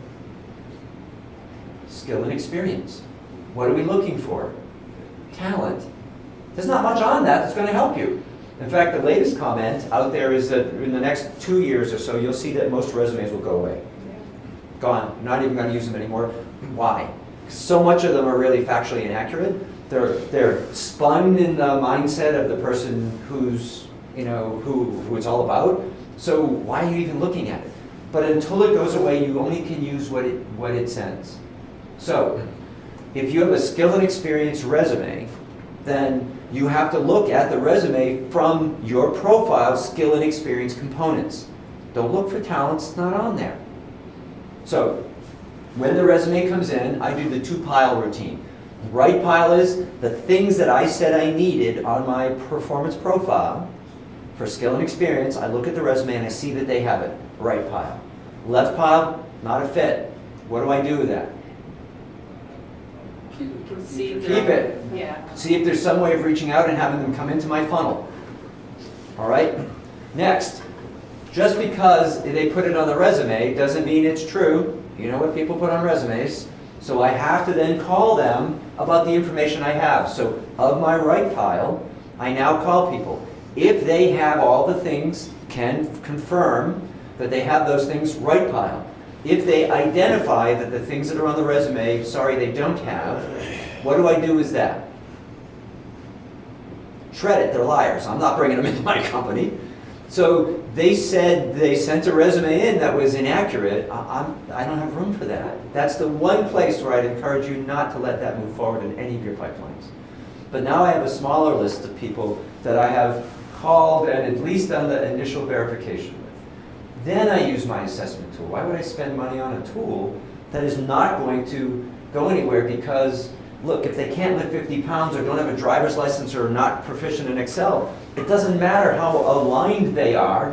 Skill and experience. What are we looking for? Talent. There's not much on that that's going to help you. In fact, the latest comment out there is that in the next 2 years or so, you'll see that most resumes will go away. Gone. You're not even going to use them anymore. Why? So much of them are really factually inaccurate. They're spun in the mindset of the person who's, who it's all about. So why are you even looking at it? But until it goes away, you only can use what it sends. So if you have a skill and experience resume, then you have to look at the resume from your profile skill and experience components. Don't look for talents, it's not on there. So when the resume comes in, I do the 2-pile routine. Right pile is the things that I said I needed on my performance profile for skill and experience. I look at the resume and I see that they have it. Right pile. Left pile, not a fit. What do I do with that? Keep it. Yeah. See if there's some way of reaching out and having them come into my funnel. All right? Next, just because they put it on the resume doesn't mean it's true. You know what people put on resumes. So I have to then call them about the information I have. So of my right pile, I now call people. If they have all the things, can confirm that they have those things, right pile. If they identify that the things that are on the resume, sorry, they don't have, what do I do with that? Shred it, they're liars. I'm not bringing them into my company. So they said they sent a resume in that was inaccurate. I don't have room for that. That's the one place where I'd encourage you not to let that move forward in any of your pipelines. But now I have a smaller list of people that I have called and at least done the initial verification with. Then I use my assessment tool. Why would I spend money on a tool that is not going to go anywhere? Because, look, if they can't lift 50 pounds or don't have a driver's license or are not proficient in Excel, it doesn't matter how aligned they are.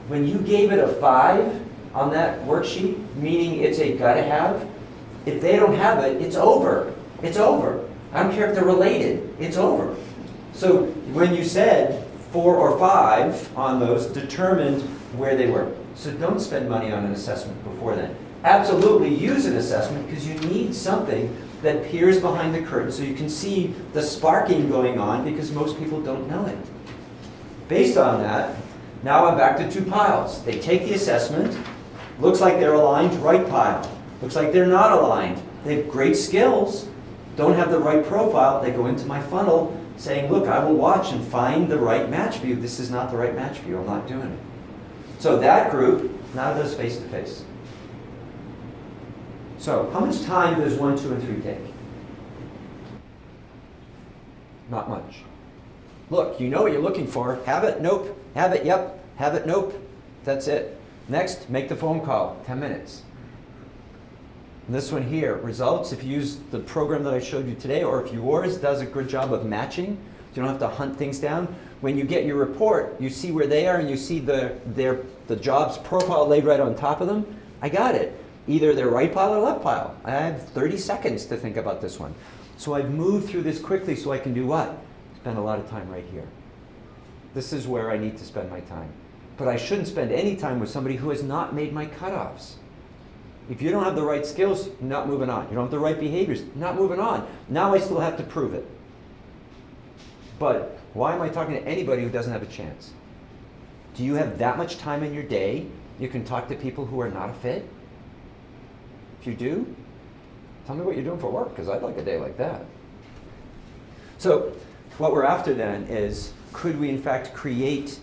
When you gave it a 5 on that worksheet, meaning it's a gotta have, if they don't have it, it's over. It's over. I don't care if they're related, it's over. So when you said 4 or 5 on those determined where they were. So don't spend money on an assessment before then. Absolutely use an assessment because you need something that peers behind the curtain so you can see the sparking going on because most people don't know it. Based on that, Now I'm back to 2 piles. They take the assessment, looks like they're aligned, right pile. Looks like they're not aligned. They have great skills, don't have the right profile. They go into my funnel saying, look, I will watch and find the right match for you. This is not the right match for you. I'm not doing it. So that group now does face-to-face. So how much time does 1, 2, and 3 take? Not much. Look, you know what you're looking for. Have it? Nope. Have it? Yep. Have it? Nope. That's it. Next, make the phone call. 10 minutes. And this one here, results, if you use the program that I showed you today, or if yours does a good job of matching, you don't have to hunt things down. When you get your report, you see where they are and you see the job's profile laid right on top of them. I got it. Either their right pile or left pile. I have 30 seconds to think about this one. So I've moved through this quickly so I can do what? Spend a lot of time right here. This is where I need to spend my time. But I shouldn't spend any time with somebody who has not made my cutoffs. If you don't have the right skills, not moving on. You don't have the right behaviors, not moving on. Now I still have to prove it. But why am I talking to anybody who doesn't have a chance? Do you have that much time in your day you can talk to people who are not a fit? If you do, tell me what you're doing for work, because I'd like a day like that. So what we're after then is, could we in fact create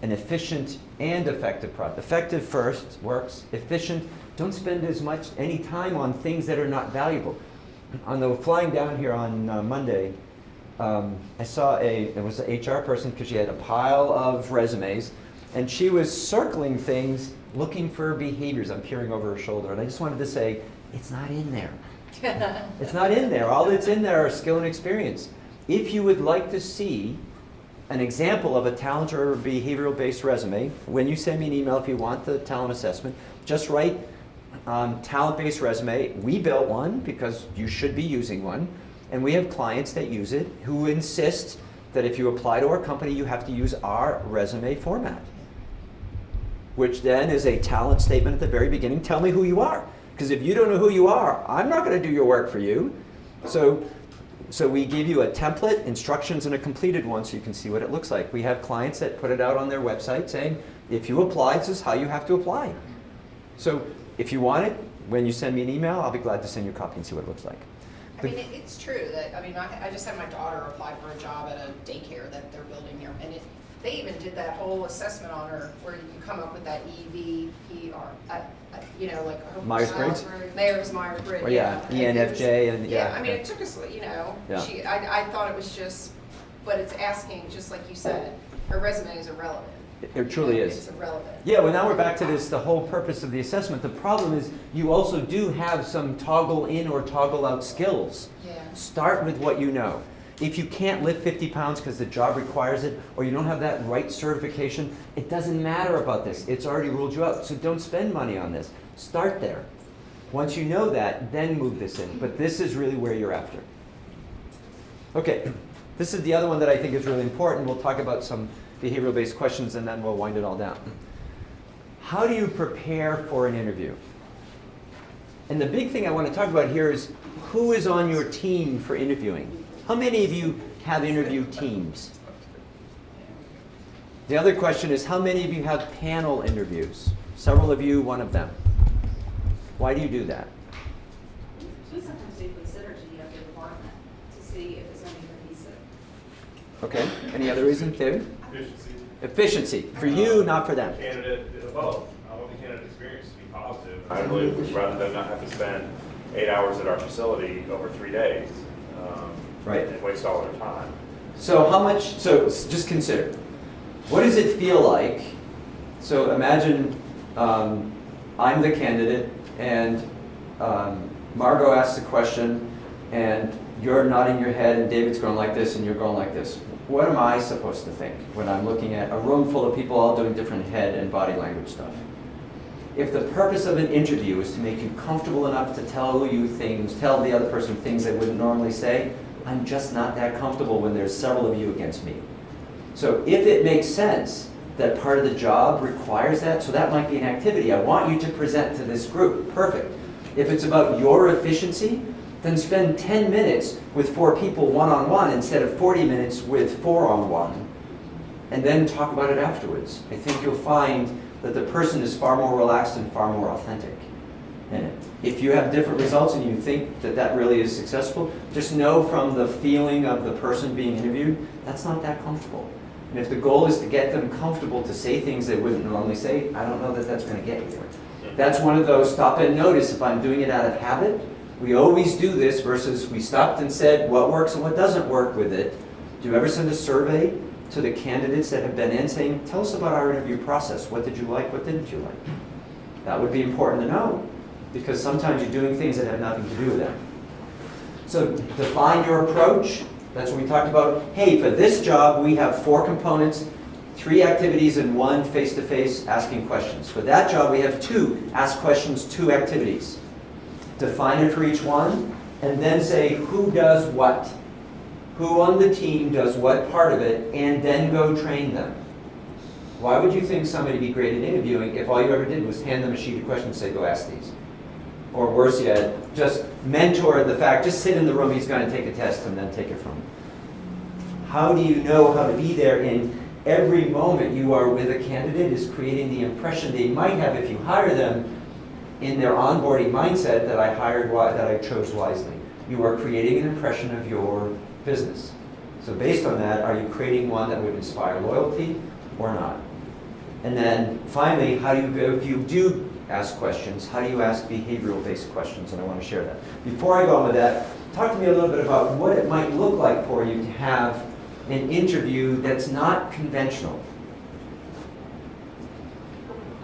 an efficient and effective product? Effective first, works. Efficient, don't spend any time on things that are not valuable. On the flying down here on Monday, I saw it was an HR person, because she had a pile of resumes, and she was circling things, looking for behaviors. I'm peering over her shoulder, and I just wanted to say, it's not in there. It's not in there. All that's in there are skill and experience. If you would like to see an example of a talent or behavioral-based resume, when you send me an email if you want the talent assessment, just write talent-based resume. We built one because you should be using one, and we have clients that use it who insist that if you apply to our company, you have to use our resume format, which then is a talent statement at the very beginning. Tell me who you are, because if you don't know who you are, I'm not going to do your work for you. So we give you a template, instructions, and a completed one so you can see what it looks like. We have clients that put it out on their website saying, if you apply, this is how you have to apply. So if you want it, when you send me an email, I'll be glad to send you a copy and see what it looks like. I mean, it's true that, I just had my daughter apply for a job at a daycare that they're building here, and they even did that whole assessment on her where you come up with that EVPR, like her Myers-Briggs? Myers-Briggs. Or yeah, ENFJ and yeah. I mean, it took us, Yeah. I thought it was just, but it's asking, just like you said, her resume is irrelevant. It truly is. It's irrelevant. Yeah, well now we're back to this, the whole purpose of the assessment. The problem is you also do have some toggle in or toggle out skills. Yeah. Start with what you know. If you can't lift 50 pounds because the job requires it, or you don't have that right certification, it doesn't matter about this. It's already ruled you out. So don't spend money on this. Start there. Once you know that, then move this in. But this is really where you're after. Okay, this is the other one that I think is really important. We'll talk about some behavioral-based questions and then we'll wind it all down. How do you prepare for an interview? And the big thing I want to talk about here is who is on your team for interviewing? How many of you have interview teams? The other question is, how many of you have panel interviews? Several of you, one of them. Why do you do that? We sometimes do for the synergy of the department to see if it's only cohesive. Okay, any other reason, David? Efficiency. Efficiency, for you, not for them. Candidate, both. I want the candidate experience to be positive. I really would rather than not have to spend 8 hours at our facility over 3 days. Right. And waste all their time. So how much, so just consider, what does it feel like? So imagine I'm the candidate and Margot asks a question and you're nodding your head and David's going like this and you're going like this. What am I supposed to think when I'm looking at a room full of people all doing different head and body language stuff? If the purpose of an interview is to make you comfortable enough to tell the other person things they wouldn't normally say, I'm just not that comfortable when there's several of you against me. So if it makes sense that part of the job requires that, so that might be an activity. I want you to present to this group. Perfect. If it's about your efficiency, then spend 10 minutes with 4 people one-on-one instead of 40 minutes with 4-on-1. and then talk about it afterwards. I think you'll find that the person is far more relaxed and far more authentic. And if you have different results and you think that that really is successful, just know from the feeling of the person being interviewed, that's not that comfortable. And if the goal is to get them comfortable to say things they wouldn't normally say, I don't know that that's going to get you there. That's one of those stop and notice if I'm doing it out of habit. We always do this versus we stopped and said what works and what doesn't work with it. Do you ever send a survey to the candidates that have been in saying, tell us about our interview process. What did you like? What didn't you like? That would be important to know because sometimes you're doing things that have nothing to do with that. So define your approach. That's what we talked about. Hey, for this job, we have 4 components, 3 activities and 1 face-to-face asking questions. For that job, we have 2 ask questions, 2 activities. Define it for each one, and then say who does what. Who on the team does what part of it, and then go train them. Why would you think somebody would be great at interviewing if all you ever did was hand them a sheet of questions and say, go ask these? Or worse yet, just mentor the fact, just sit in the room, he's going to take a test and then take it from him. How do you know how to be there in every moment you are with a candidate is creating the impression they might have if you hire them in their onboarding mindset that I chose wisely. You are creating an impression of your business. So based on that, are you creating one that would inspire loyalty or not? And then finally, how do you go, if you do ask questions, how do you ask behavioral-based questions? And I want to share that. Before I go on with that, talk to me a little bit about what it might look like for you to have an interview that's not conventional.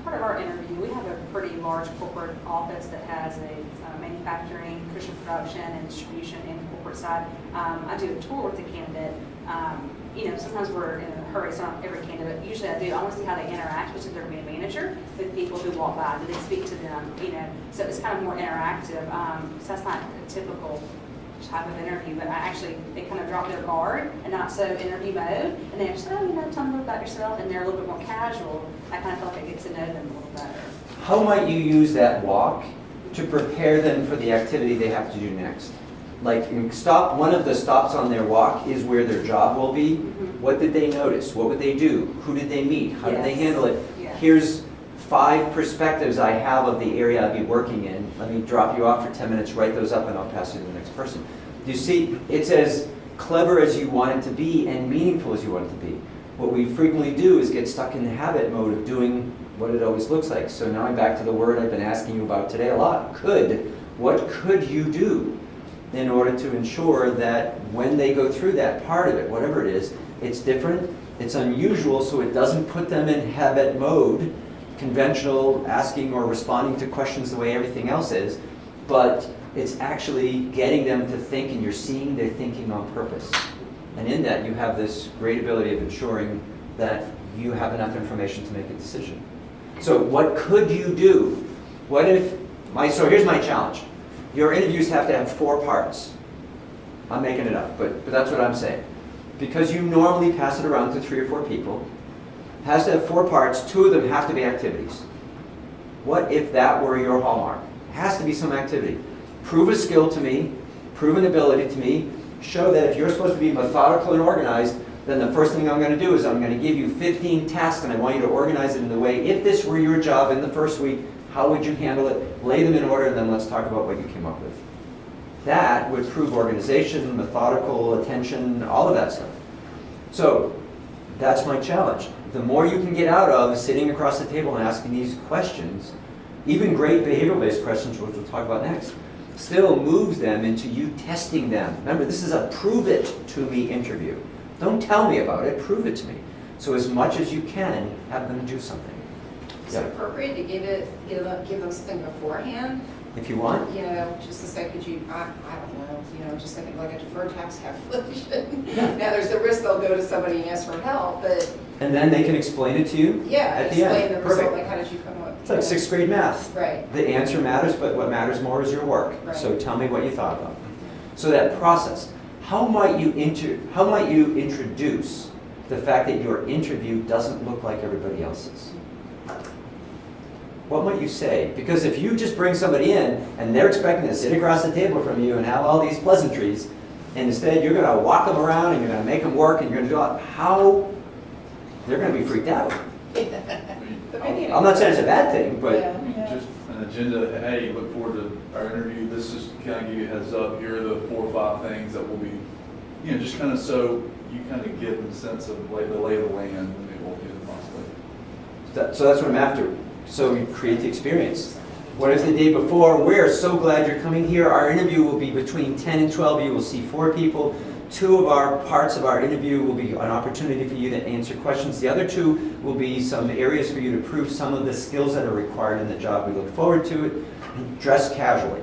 Part of our interview, we have a pretty large corporate office that has a manufacturing, cushion production, and distribution and corporate side. I do a tour with the candidate. Sometimes we're in a hurry, so not every candidate. Usually I do. I want to see how they interact, which is their main manager, with people who walk by. Do they speak to them? So it's kind of more interactive. So that's not a typical type of interview, but they kind of drop their guard and not so interview mode, and they just, tell me a little about yourself, and they're a little bit more casual. I kind of feel like I get to know them a little better. How might you use that walk to prepare them for the activity they have to do next? Like one of the stops on their walk is where their job will be. Mm-hmm. What did they notice? What would they do? Who did they meet? How did they handle it? Yes. Here's 5 perspectives I have of the area I'd be working in. Let me drop you off for 10 minutes, write those up, and I'll pass you to the next person. You see, it's as clever as you want it to be and meaningful as you want it to be. What we frequently do is get stuck in the habit mode of doing what it always looks like. So now I'm back to the word I've been asking you about today a lot, could. What could you do in order to ensure that when they go through that part of it, whatever it is, it's different, it's unusual, so it doesn't put them in habit mode, conventional asking or responding to questions the way everything else is, but it's actually getting them to think, and you're seeing their thinking on purpose. And in that, you have this great ability of ensuring that you have enough information to make a decision. So what could you do? So here's my challenge. Your interviews have to have 4 parts. I'm making it up, but that's what I'm saying. Because you normally pass it around to 3 or 4 people, it has to have 4 parts, 2 of them have to be activities. What if that were your hallmark? It has to be some activity. Prove a skill to me, prove an ability to me, show that if you're supposed to be methodical and organized, then the first thing I'm going to do is I'm going to give you 15 tasks and I want you to organize it in the way, if this were your job in the first week, how would you handle it? Lay them in order, and then let's talk about what you came up with. That would prove organization, methodical, attention, all of that stuff. So that's my challenge. The more you can get out of sitting across the table and asking these questions, even great behavioral-based questions, which we'll talk about next, still moves them into you testing them. Remember, this is a prove it to me interview. Don't tell me about it, prove it to me. So as much as you can, have them do something. Is it appropriate to give them something beforehand? If you want. Just to say, could you, I don't know, just thinking like a deferred tax calculation. Now, there's the risk they'll go to somebody and ask for help, but. And then they can explain it to you at the end. Explain the result, Perfect. like how did you come up? It's like 6th grade math. Right. The answer matters, but what matters more is your work. Right. So tell me what you thought about. So that process, how might you introduce the fact that your interview doesn't look like everybody else's? What might you say? Because if you just bring somebody in and they're expecting to sit across the table from you and have all these pleasantries, and instead you're going to walk them around and you're going to make them work and you're going to do it, they're gonna be freaked out. The beginning. I'm not saying it's a bad thing, but Yeah, yeah. Just an agenda, hey, look forward to our interview, this is kind of give you a heads up, here are the 4 or 5 things that will be, just kind of so you kind of get the sense of the lay of the land, and they will get possibly. so that's what I'm after. So you create the experience. What if the day before, we're so glad you're coming here, our interview will be between 10 and 12, you will see 4 people. 2 of our parts of our interview will be an opportunity for you to answer questions. The other 2 will be some areas for you to prove some of the skills that are required in the job. We look forward to it. Dress casually.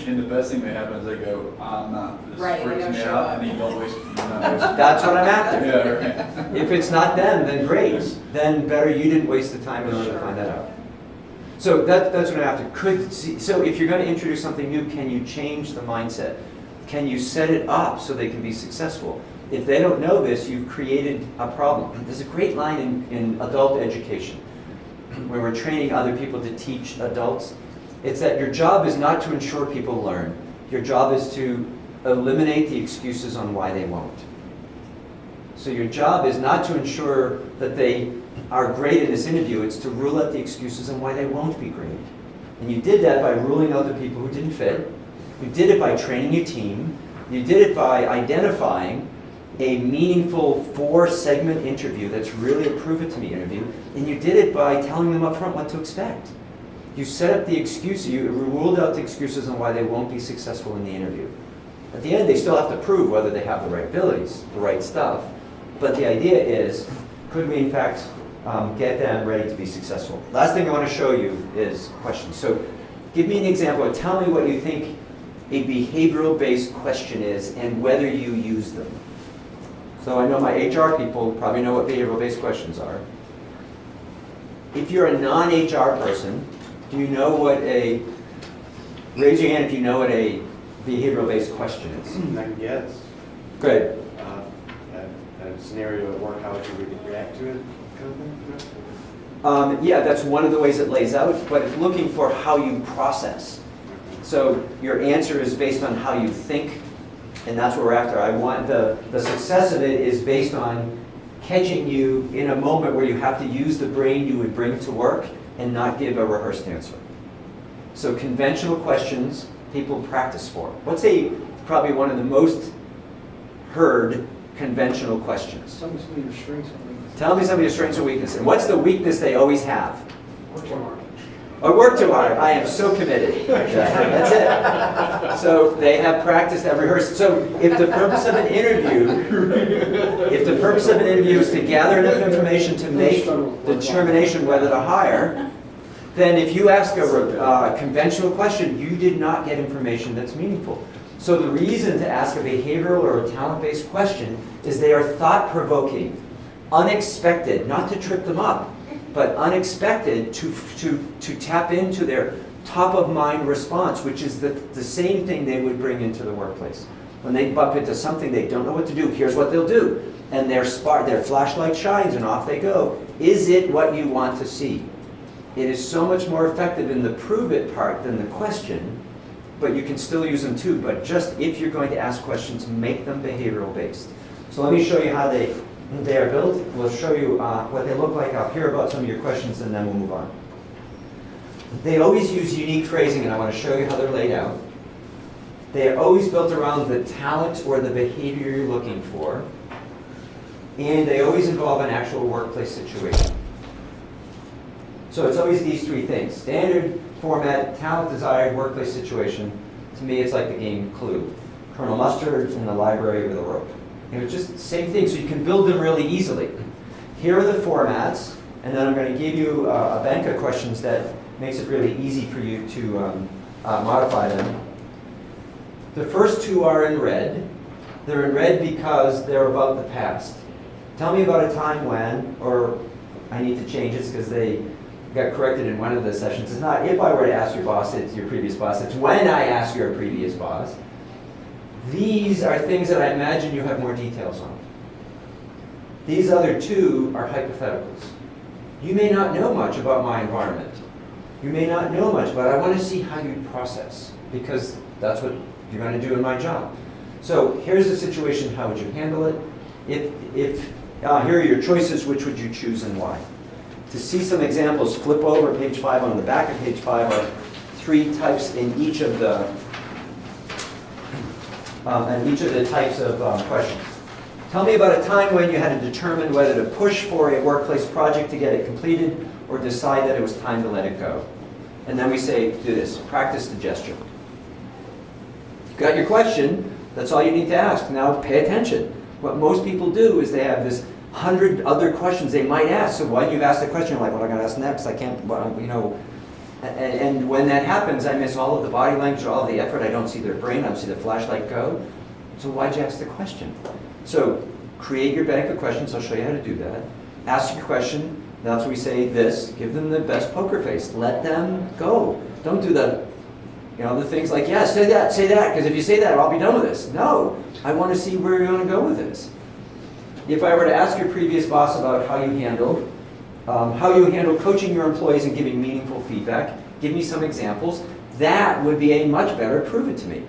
And the best thing that happens, they go, I'm not, this Right, they freaks don't me show out, up. and you don't waste, you're not wasting. That's what I'm after. Yeah, right. If it's not them, then great. Then better you didn't waste the time in order to find that out. So that's what I'm after. So if you're going to introduce something new, can you change the mindset? Can you set it up so they can be successful? If they don't know this, you've created a problem. There's a great line in adult education where we're training other people to teach adults. It's that your job is not to ensure people learn. Your job is to eliminate the excuses on why they won't. So your job is not to ensure that they are great in this interview, it's to rule out the excuses on why they won't be great. And you did that by ruling out the people who didn't fit. You did it by training your team. You did it by identifying a meaningful 4-segment interview that's really a prove-it-to-me interview. And you did it by telling them up front what to expect. You set up the excuse, you ruled out the excuses on why they won't be successful in the interview. At the end, they still have to prove whether they have the right abilities, the right stuff. But the idea is, could we in fact get them ready to be successful? Last thing I want to show you is questions. So give me an example, or tell me what you think a behavioral-based question is and whether you use them. So I know my HR people probably know what behavioral-based questions are. If you're a non-HR person, do you know what raise your hand if you know what a behavioral-based question is. I can guess. Good. A scenario at work, how would you react to it? Kind of thing? Yeah, that's one of the ways it lays out, but it's looking for how you process. So your answer is based on how you think, and that's what we're after. I want the success of it is based on catching you in a moment where you have to use the brain you would bring to work and not give a rehearsed answer. So conventional questions people practice for. What's probably one of the most heard conventional questions? Tell me some of your strengths and weaknesses. Tell me some of your strengths and weaknesses. And what's the weakness they always have? I work too hard. I am so committed. That's it. So they have practiced, have rehearsed. So if the purpose of an interview, is to gather enough information to make the determination whether to hire, then if you ask a conventional question, you did not get information that's meaningful. So the reason to ask a behavioral or a talent-based question is they are thought-provoking, unexpected, not to trip them up, but unexpected to tap into their top-of-mind response, which is the same thing they would bring into the workplace. When they bump into something they don't know what to do, here's what they'll do. And their flashlight shines and off they go. Is it what you want to see? It is so much more effective in the prove it part than the question, but you can still use them too. But just if you're going to ask questions, make them behavioral based. So let me show you how they are built. We'll show you what they look like. I'll hear about some of your questions and then we'll move on. They always use unique phrasing, and I want to show you how they're laid out. They are always built around the talent or the behavior you're looking for, and they always involve an actual workplace situation. So it's always these 3 things. Standard format, talent, desired, workplace situation. To me, it's like the game Clue. Colonel Mustard in the library with a rope. It's just the same thing, so you can build them really easily. Here are the formats, and then I'm going to give you a bank of questions that makes it really easy for you to modify them. The first 2 are in red. They're in red because they're about the past. Tell me about a time when, or I need to change this because they got corrected in one of the sessions. It's not if I were to ask your boss, it's your previous boss. It's when I ask your previous boss. These are things that I imagine you have more details on. These other 2 are hypotheticals. You may not know much about my environment. You may not know much, but I want to see how you process, because that's what you're going to do in my job. So here's the situation, how would you handle it? If Here are your choices, which would you choose and why? To see some examples, flip over page 5. On the back of page 5 are 3 types in each of the types of questions. Tell me about a time when you had to determine whether to push for a workplace project to get it completed or decide that it was time to let it go. And then we say, do this, practice the gesture. You got your question, that's all you need to ask. Now pay attention. What most people do is they have this 100 other questions they might ask. So when you've asked a question, you're like, what am I going to ask next? I can't, well, you know. And when that happens, I miss all of the body language, all of the effort. I don't see their brain. I don't see the flashlight go. So why'd you ask the question? So create your bank of questions. I'll show you how to do that. Ask your question. That's where we say this. Give them the best poker face. Let them go. Don't do the things like, yeah, say that, because if you say that, I'll be done with this. No, I want to see where you're going to go with this. If I were to ask your previous boss about how you handle coaching your employees and giving meaningful feedback, give me some examples, that would be a much better prove it to me.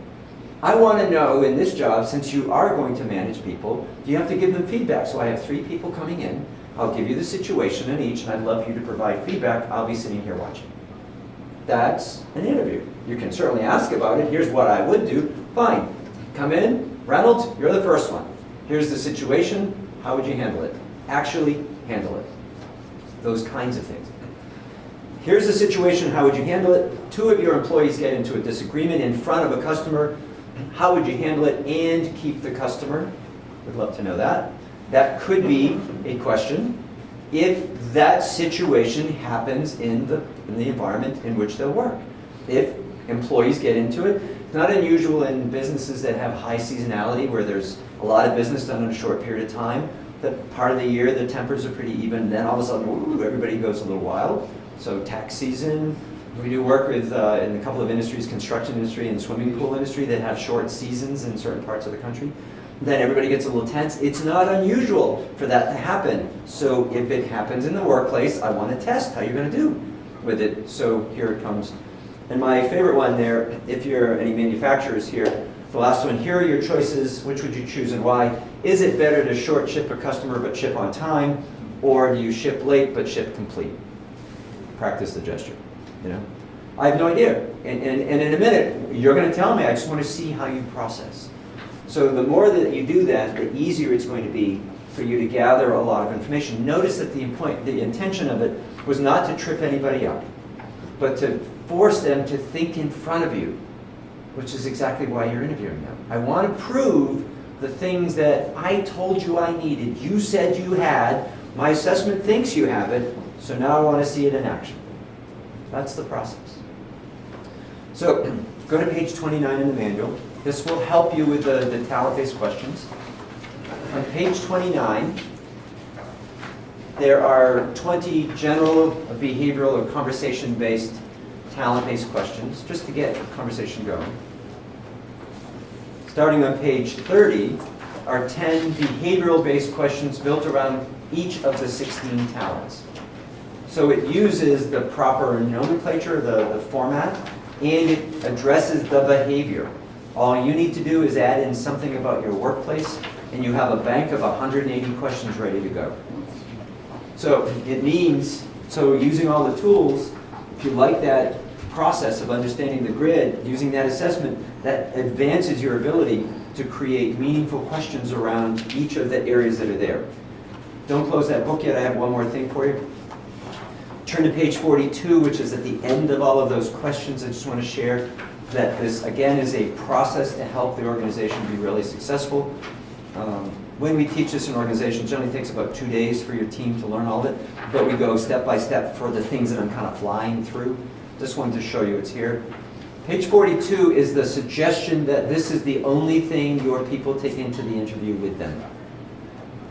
I want to know in this job, since you are going to manage people, you have to give them feedback. So I have 3 people coming in. I'll give you the situation in each, and I'd love you to provide feedback. I'll be sitting here watching. That's an interview. You can certainly ask about it. Here's what I would do. Fine. Come in. Reynolds, you're the first one. Here's the situation. How would you handle it? Actually handle it. Those kinds of things. Here's the situation. How would you handle it? 2 of your employees get into a disagreement in front of a customer. How would you handle it and keep the customer? Would love to know that. That could be a question if that situation happens in the environment in which they'll work. If employees get into it, it's not unusual in businesses that have high seasonality where there's a lot of business done in a short period of time. That part of the year the tempers are pretty even. Then all of a sudden, ooh, everybody goes a little wild. So tax season. We do work with in a couple of industries, construction industry and swimming pool industry, that have short seasons in certain parts of the country. Then everybody gets a little tense. It's not unusual for that to happen. So if it happens in the workplace, I want to test how you're going to do with it. So here it comes. And my favorite one there, if you're any manufacturers here, the last one, here are your choices. Which would you choose and why? Is it better to short ship a customer but ship on time? Or do you ship late but ship complete? Practice the gesture. I have no idea. And in a minute, you're going to tell me. I just want to see how you process. So the more that you do that, the easier it's going to be for you to gather a lot of information. Notice that the intention of it was not to trip anybody up, but to force them to think in front of you, which is exactly why you're interviewing them. I want to prove the things that I told you I needed. You said you had. My assessment thinks you have it, so now I want to see it in action. That's the process. So go to page 29 in the manual. This will help you with the talent-based questions. On page 29, there are 20 general behavioral or conversation-based talent-based questions, just to get the conversation going. Starting on page 30 are 10 behavioral-based questions built around each of the 16 talents. So it uses the proper nomenclature, the format, and it addresses the behavior. All you need to do is add in something about your workplace, and you have a bank of 180 questions ready to go. So it means, using all the tools, if you like that process of understanding the grid, using that assessment, that advances your ability to create meaningful questions around each of the areas that are there. Don't close that book yet. I have one more thing for you. Turn to page 42, which is at the end of all of those questions. I just want to share that this, again, is a process to help the organization be really successful. When we teach this in organizations, it generally takes about 2 days for your team to learn all of it, but we go step by step for the things that I'm kind of flying through. Just wanted to show you it's here. Page 42 is the suggestion that this is the only thing your people take into the interview with them.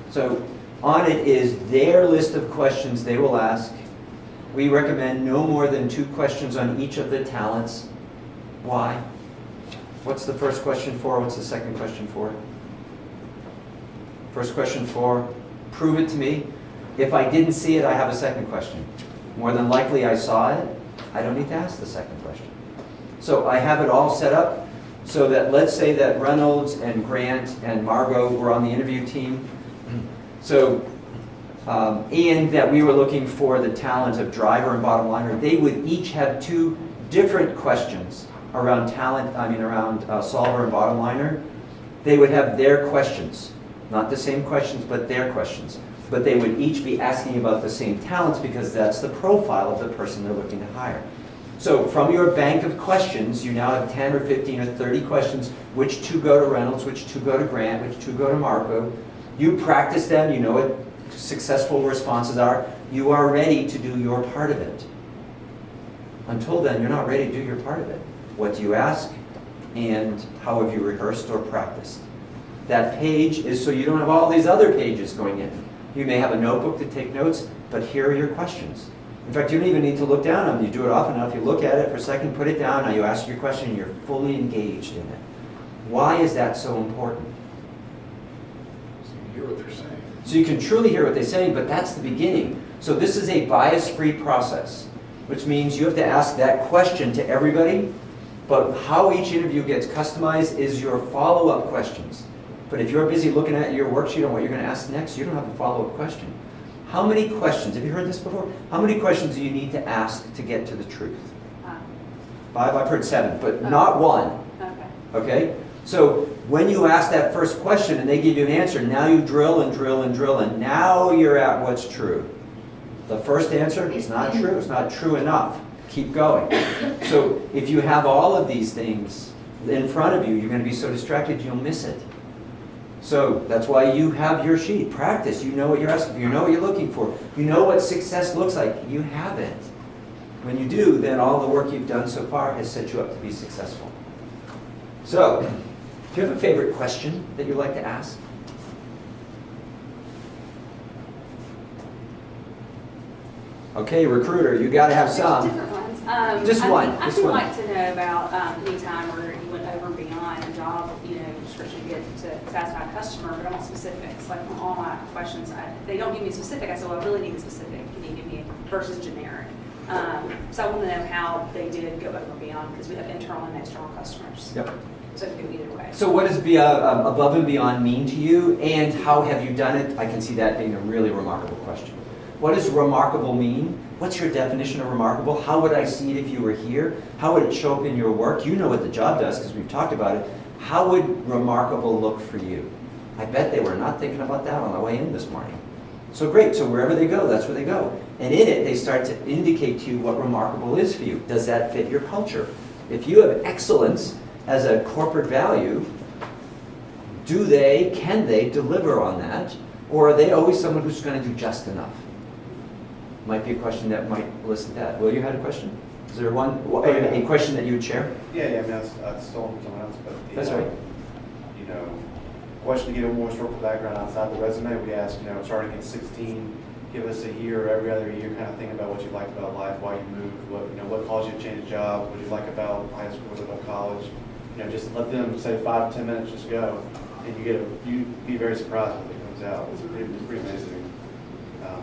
So on it is their list of questions they will ask. We recommend no more than 2 questions on each of the talents. Why? What's the first question for? What's the second question for? First question for, prove it to me. If I didn't see it, I have a second question. More than likely I saw it. I don't need to ask the second question. So I have it all set up so that, let's say that Reynolds and Grant and Margot were on the interview team. So, and that we were looking for the talent of driver and bottom liner. They would each have two different questions around talent, around solver and bottom liner. They would have their questions, not the same questions, but their questions. But they would each be asking about the same talents because that's the profile of the person they're looking to hire. So from your bank of questions, you now have 10 or 15 or 30 questions, which two go to Reynolds, which two go to Grant, which two go to Marco. You practice them, you know what successful responses are. You are ready to do your part of it. Until then, you're not ready to do your part of it. What do you ask? And how have you rehearsed or practiced? That page is so you don't have all these other pages going in. You may have a notebook to take notes, but here are your questions. In fact, you don't even need to look down on them. You do it often enough. You look at it for a second, put it down, now you ask your question, and you're fully engaged in it. Why is that so important? So you hear what they're saying. So you can truly hear what they're saying, but that's the beginning. So this is a bias-free process, which means you have to ask that question to everybody, but how each interview gets customized is your follow-up questions. But if you're busy looking at your worksheet on what you're going to ask next, you don't have a follow-up question. How many questions, have you heard this before? How many questions do you need to ask to get to the truth? 5, I've heard 7, but not 1. Okay? So when you ask that first question and they give you an answer, now you drill and drill and drill, and now you're at what's true. The first answer is not true. It's not true enough. Keep going. So if you have all of these things in front of you, you're going to be so distracted you'll miss it. So that's why you have your sheet. Practice. You know what you're asking for. You know what you're looking for. You know what success looks like. You have it. When you do, then all the work you've done so far has set you up to be successful. So, do you have a favorite question that you like to ask? Okay, recruiter, you got to have some. Different ones. Just one, I just would one. like to know about any time where you went over and beyond a job, description to get to satisfy a customer, but I want specifics. Like on all my questions, they don't give me specific. I said, well, I really need a specific. Can you give me versus generic? So I want to know how they did go over and beyond because we have internal and external customers. Yep. So it could go either way. So what does above and beyond mean to you, and how have you done it? I can see that being a really remarkable question. What does remarkable mean? What's your definition of remarkable? How would I see it if you were here? How would it show up in your work? You know what the job does because we've talked about it. How would remarkable look for you? I bet they were not thinking about that on the way in this morning. So great, so wherever they go, that's where they go. And in it, they start to indicate to you what remarkable is for you. Does that fit your culture? If you have excellence as a corporate value, can they deliver on that? Or are they always someone who's going to do just enough? Might be a question that might elicit that. Will, you had a question? Is there a question that you would share? Yeah, I mean, I stole from someone else, but. That's right. Question to get a more historical background outside the resume, we ask, starting at 16, give us a year or every other year kind of thing about what you liked about life, why you moved, what caused you to change jobs, what you like about high school, what about college. Just let them say 5 to 10 minutes, just go, and you'd be very surprised when it comes out. It's pretty amazing.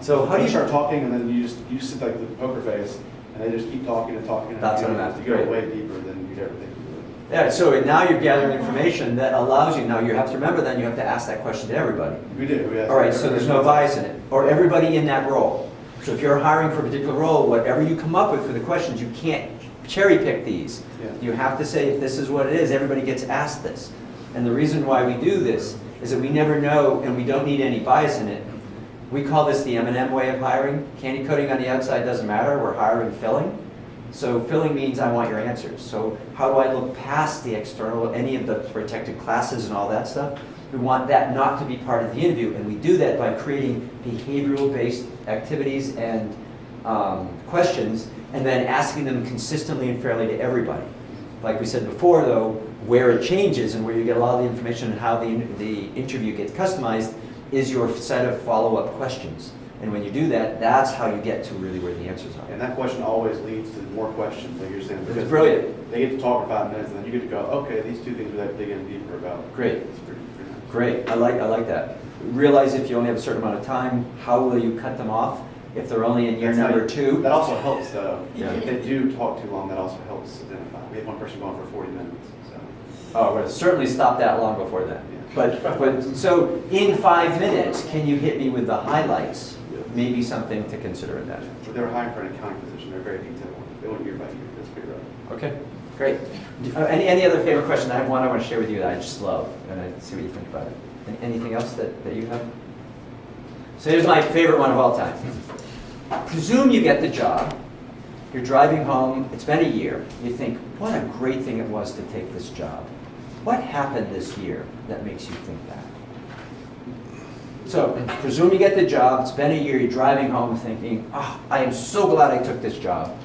So how do you start talking, and then you just sit like the poker face, and they just keep talking and talking. And That's what I'm after. You go way deeper than you'd ever think you would. Yeah, so now you're gathering information that allows you, now you have to remember then, you have to ask that question to everybody. We do. We ask All right, so there's no bias in it, or everybody in that role. So if you're hiring for a particular role, whatever you come up with for the questions, you can't cherry pick these. Yeah. You have to say, if this is what it is, everybody gets asked this. And the reason why we do this is that we never know, and we don't need any bias in it. We call this the M&M way of hiring. Candy coating on the outside doesn't matter, we're hiring filling. So filling means I want your answers. So how do I look past the external, any of the protected classes and all that stuff? We want that not to be part of the interview, and we do that by creating behavioral-based activities and questions, and then asking them consistently and fairly to everybody. Like we said before, though, where it changes and where you get a lot of the information and how the interview gets customized is your set of follow-up questions. And when you do that, that's how you get to really where the answers are. And that question always leads to more questions, like you're saying. It's brilliant. They get to talk for 5 minutes, and then you get to go, okay, these two things we're digging deeper about. Great. It's pretty nice. Great, I like that. Realize if you only have a certain amount of time, how will you cut them off? If they're only in year That's number how 2. That also helps, though. Yeah. If they do talk too long, that also helps identify. We had one person going for 40 minutes, so. Oh, we're gonna certainly stop that long before then. But, so in 5 minutes, can you hit me with the highlights? Maybe something to consider in that. But they were hiring for an accounting position, they're very detailed. They went year by year, that's pretty rough. Okay, great. Any other favorite question? I have one I want to share with you that I just love, and I see what you think about it. Anything else that you have? So here's my favorite one of all time. Presume you get the job. You're driving home, it's been a year. You think, what a great thing it was to take this job. What happened this year that makes you think that? So, presume you get the job, it's been a year, you're driving home thinking, oh, I am so glad I took this job.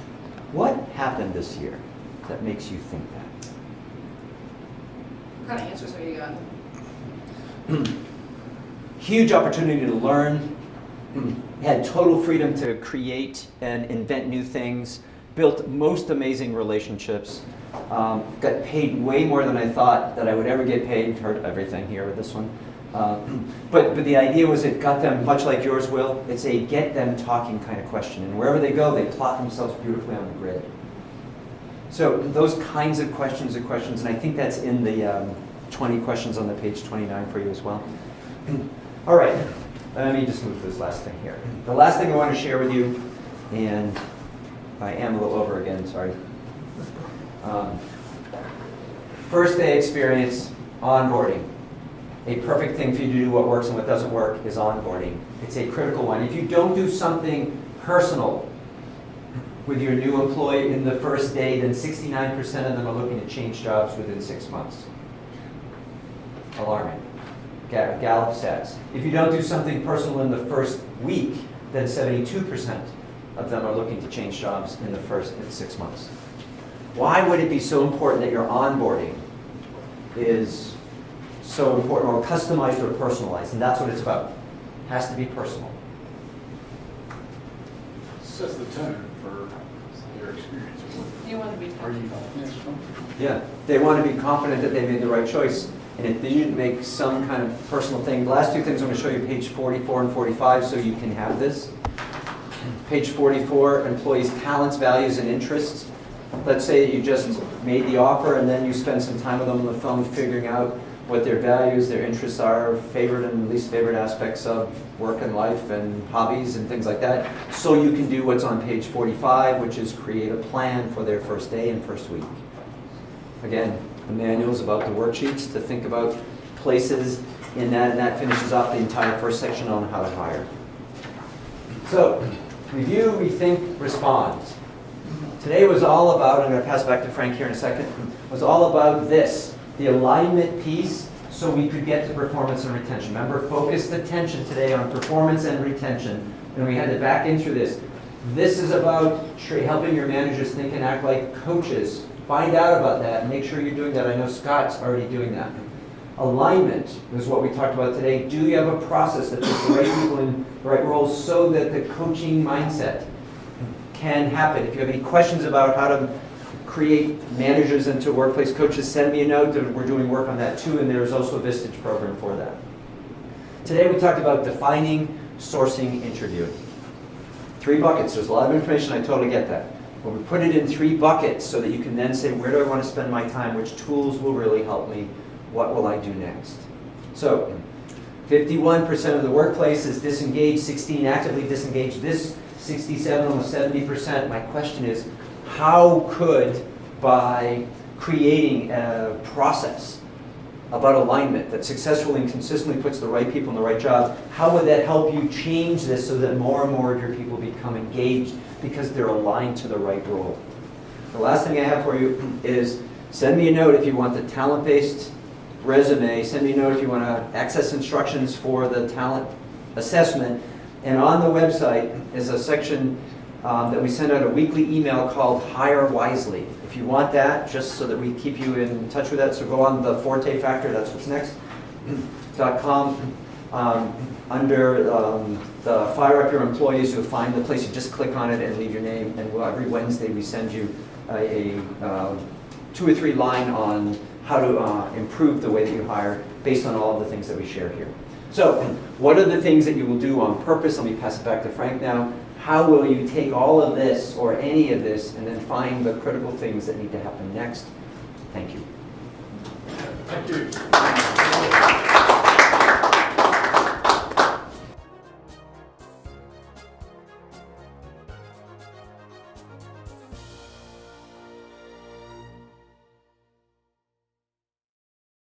What happened this year that makes you think that? What kind of answers are you getting? Huge opportunity to learn, had total freedom to create and invent new things, built most amazing relationships, got paid way more than I thought that I would ever get paid. Heard everything here with this one. But the idea was it got them, much like yours will, it's a get them talking kind of question. And wherever they go, they plot themselves beautifully on the grid. So those kinds of questions are questions, and I think that's in the 20 questions on the page 29 for you as well. All right, let me just move to this last thing here. The last thing I want to share with you, and I am a little over again, sorry. First day experience, onboarding. A perfect thing for you to do what works and what doesn't work is onboarding. It's a critical one. If you don't do something personal with your new employee in the first day, then 69% of them are looking to change jobs within 6 months. Alarming. Gallup stats. If you don't do something personal in the first week, then 72% of them are looking to change jobs in the first 6 months. Why would it be so important that your onboarding is so important, or customized or personalized? And that's what it's about. It has to be personal. Sets the tone for your experience. You want to be. Are you? Yeah, they want to be confident that they made the right choice. And if they didn't make some kind of personal thing, the last two things I'm going to show you, page 44 and 45, so you can have this. Page 44, employees' talents, values, and interests. Let's say that you just made the offer and then you spend some time with them on the phone figuring out what their values, their interests are, favorite and least favorite aspects of work and life and hobbies and things like that. So you can do what's on page 45, which is create a plan for their first day and first week. Again, the manual is about the worksheets to think about places in that, and that finishes off the entire first section on how to hire. So, review, rethink, respond. Today was all about, I'm going to pass back to Frank here in a second, was all about this, the alignment piece, so we could get to performance and retention. Remember, focused attention today on performance and retention, and we had to back into this. This is about helping your managers think and act like coaches. Find out about that and make sure you're doing that. I know Scott's already doing that. Alignment is what we talked about today. Do you have a process that puts the right people in the right roles so that the coaching mindset can happen? If you have any questions about how to create managers into workplace coaches, send me a note. We're doing work on that too, and there's also a Vistage program for that. Today we talked about defining, sourcing, interviewing. 3 buckets. There's a lot of information, I totally get that. But we put it in 3 buckets so that you can then say, where do I want to spend my time? Which tools will really help me? What will I do next? So, 51% of the workplace is disengaged, 16 actively disengaged, this 67, almost 70%. My question is, how could, by creating a process about alignment that successfully and consistently puts the right people in the right jobs, how would that help you change this so that more and more of your people become engaged because they're aligned to the right role? The last thing I have for you is send me a note if you want the talent-based resume. Send me a note if you want to access instructions for the talent assessment. And on the website is a section that we send out a weekly email called Hire Wisely. If you want that, just so that we keep you in touch with that, so go on the Forte Factor, that's what's next, .com. Under the Fire Up Your Employees, you'll find the place. You just click on it and leave your name, and every Wednesday we send you a 2 or 3 line on how to improve the way that you hire based on all of the things that we share here. So, what are the things that you will do on purpose? Let me pass it back to Frank now. How will you take all of this or any of this and then find the critical things that need to happen next? Thank you. Thank you.